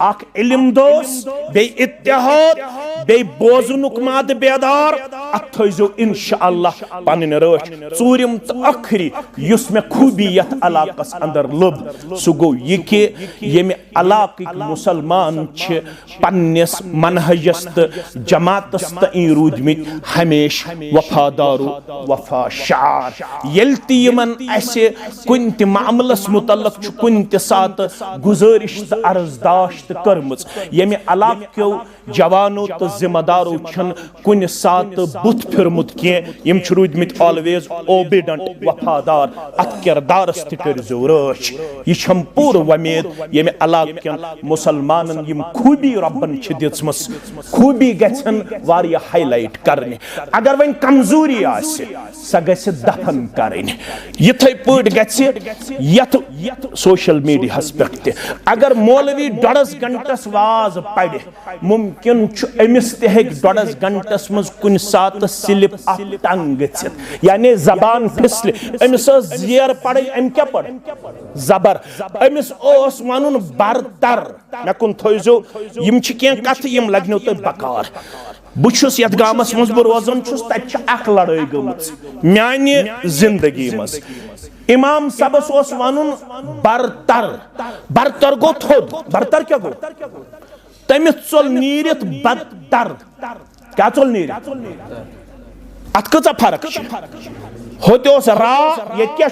अख इल्म दोस बे इत्तेहाद बे बोजुनुक माद बेदार अथजो इंशाअल्लाह पन रच चूरिम तो आखिरी युस मे खूबी यथ अलाकस अंदर लब सु गो ये कि ये अलाक मुसलमान पन्नस मनहजस तो जमातस तई रूदमित हमेश वफादारू वफा शार येल तिमन ऐसे कुन त मामलस मुतल्लक कुन त सात गुजारिश तो अर्जदाश्त करमच ये अलाको जवानों तो जिम्मेदारों छन कुन सात बुत फिरमुत के यम रूदमित ऑलवेज ओबीडेंट वफादार अत किरदारस तर्जो रच यह पूर वमेद ये अलाकन मुसलमानन यम खूबी रब्बन दित्मस खूबी गछन वारिया हाईलाइट करने अगर वन कमजोरी आसे स गछ दफन करनी यथै पट गछ यथ सोशल मीडिया पे अगर मौलवी 1.5 घंटस वाज पढ़ मुमकिन अमिस ते डोडस घंटस मज कुन सात स्लिप टंग गछित यानी जबान फिसल अमिस ज़ेर पढ़ अम क्या पढ़ जबर अमिस ओस वनुन बरतर मे कुन थोजो यम छ के कथ यम लगनो त बकार बुछुस यथ गामस मज ब रोजन छुस तत अख लड़ाई गमत म्यानि जिंदगी मज इमाम सबस ओस वनुन बरतर बरतर गो थोद बरतर क्या गो तमिस चल नीरित बदतर क्या चल नीरित अत कचा फर्क होते रा ये क्या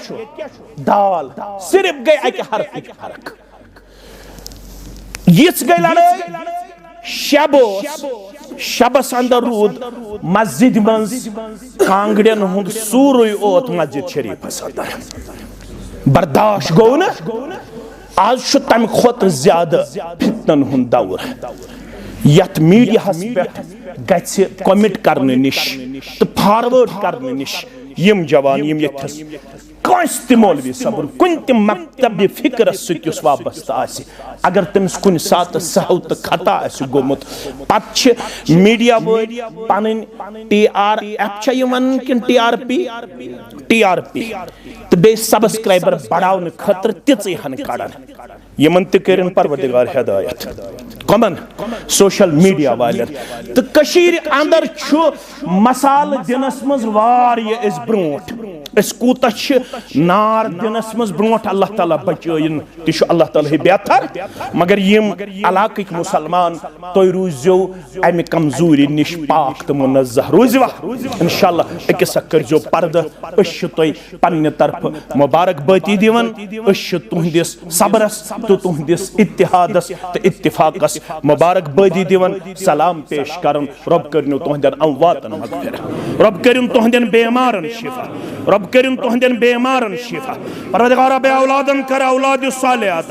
दाल सिर्फ गई अक हरफ फर्क यिस गई लड़ाई शब शबस अंदर रूद मस्जिद मज कांगड़न हुंद सूर ओत मस्जिद शरीफस अंदर बर्दाश्त गो न आज तम खुद ज्यादा फितनन हुंद दौर यथ मीडिया पे कमिट करने निश तो फॉरवर्ड करने निश यम जवान यम यथस कस त मौलवी सबुर कुन त मकतब फिक्रस सत वाबस्त आसि अगर तमिस कुन सात सहव तो खता आसि गोमुत पत मीडिया वोल पन TRF वन कि TRP तो बे सब्सक्राइबर बढ़ावन खतर तिचे हन कड़न यमन त करन परवरदिगार हिदायत कमन सोशल मीडिया वालन तो कशीर अंदर छु मसाल दिनस मज वारिया इस ब्रोट इस कूता नार दिनस मज ब्रोट अल्लाह ताला बचयन तिश अल्लाह ताला बेहतर मगर यम इलाके मुसलमान तो रूजो अमि कमजोरी निश पाक तो मुनज़्ज़ह रूजवा इंशाअल्लाह अकिस करजो पर्द अश तोय पन्ने तरफ मुबारकबादी दिवन अश तुहदिस सबरस तो तुहदिस इत्तिहादस तो इत्तिफाकस मुबारकबादी दिवन सलाम पेश करन रब करनो तुहदन अमवातन मगफिरत रब करन तुहदन बेमारन शिफा रब करन तुहदन बेमारन शिफा परवरदिगार बे औलादन कर औलाद सालिहात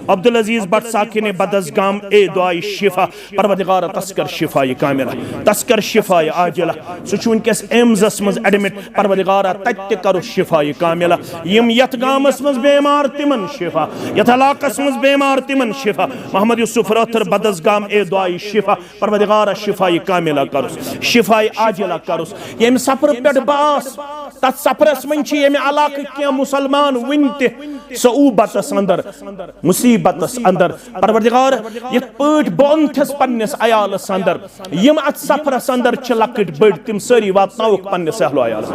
अब्दुल अजीज बट साकी ने बदसगाम ए दुआई शिफा परवरदिगार तस्कर शिफा कामिला तस्कर शिफा आजिला सुचुन केस एम्स मज एडमिट परवरदिगार तत्ते करो शिफा कामिला यम यत गामस मज बेमार तिमन शिफा यत इलाकस मज बेमार तिमन शिफा मोहम्मद यूसुफ रथर बदसगाम ए दुआई शिफा परवरदिगार शिफा कामिला करो शिफा आजिला करो यम सफर पे बास तत सफरस मन छ यम इलाक के मुसलमान विनते सऊबतस अंदर मुसीबतस अंदर परवरदिगार यत पट बोंथस पन्नस अयालस अंदर यम अत सफरस अंदर छ लकट बड़ तिम सारी वातनाउक पन्नस अहलो अयाल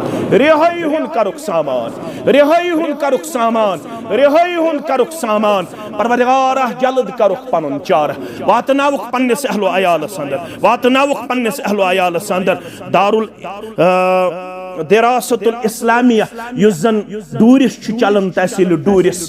रेहाई हुन करुक सामान रेहाई हुन करुक सामान रेहाई हुन करुक सामान परवरदिगार जल्द करुक पनुन चार वातनाउक पन्नस अहलो अयालस अंदर वातनाउक पन्नस अहलो अयालस अंदर दारुल दिरासतुल इस्लामिया युजन दूरिस छु चलन तहसील दूरिस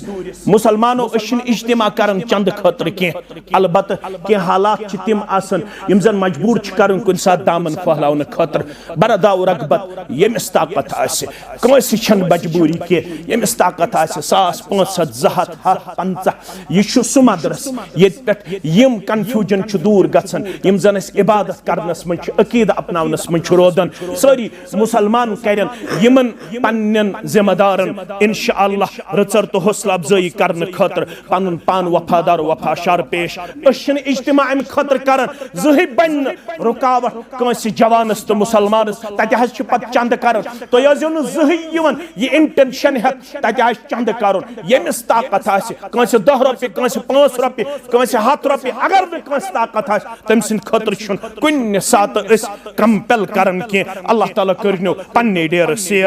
मुसलमानो अशन इज्तिमा करन चंद खतर के अलबत के हालात छि तिम आसन यम जन मजबूर छु करन कुन साथ दामन फहलावन खतर बरदा रगबत यमिस ताकत आसे कोस छन मजबूरी के यमिस ताकत आसे 500 ये छु सुमदरस ये पेट यम कंफ्यूजन छु दूर गसन यम जन इबादत करनस मन छु अकीदा अपनावनस मन छु रोदन सारी मुसलमान करें यमन पन्नन जिम्मेदारन इंशाअल्लाह रचर तो हौसला अफजाई करने खतर पन पान वफादार वफाशार पेश इज्तिमा अम खतर कर जही बन रुकावट कंस जवानस तो मुसलमानस तत पत चंद कर तो जही यह इंटेंशन हेत तत चंद कर यमिस ताकत कंस 10 रुपये कंस 5 रुपये कंस 100 रुपये अगर कंस ताकत तम सद खतर कुन सात कंपेल कर अल्लाह ताला कर पन्ने डेर से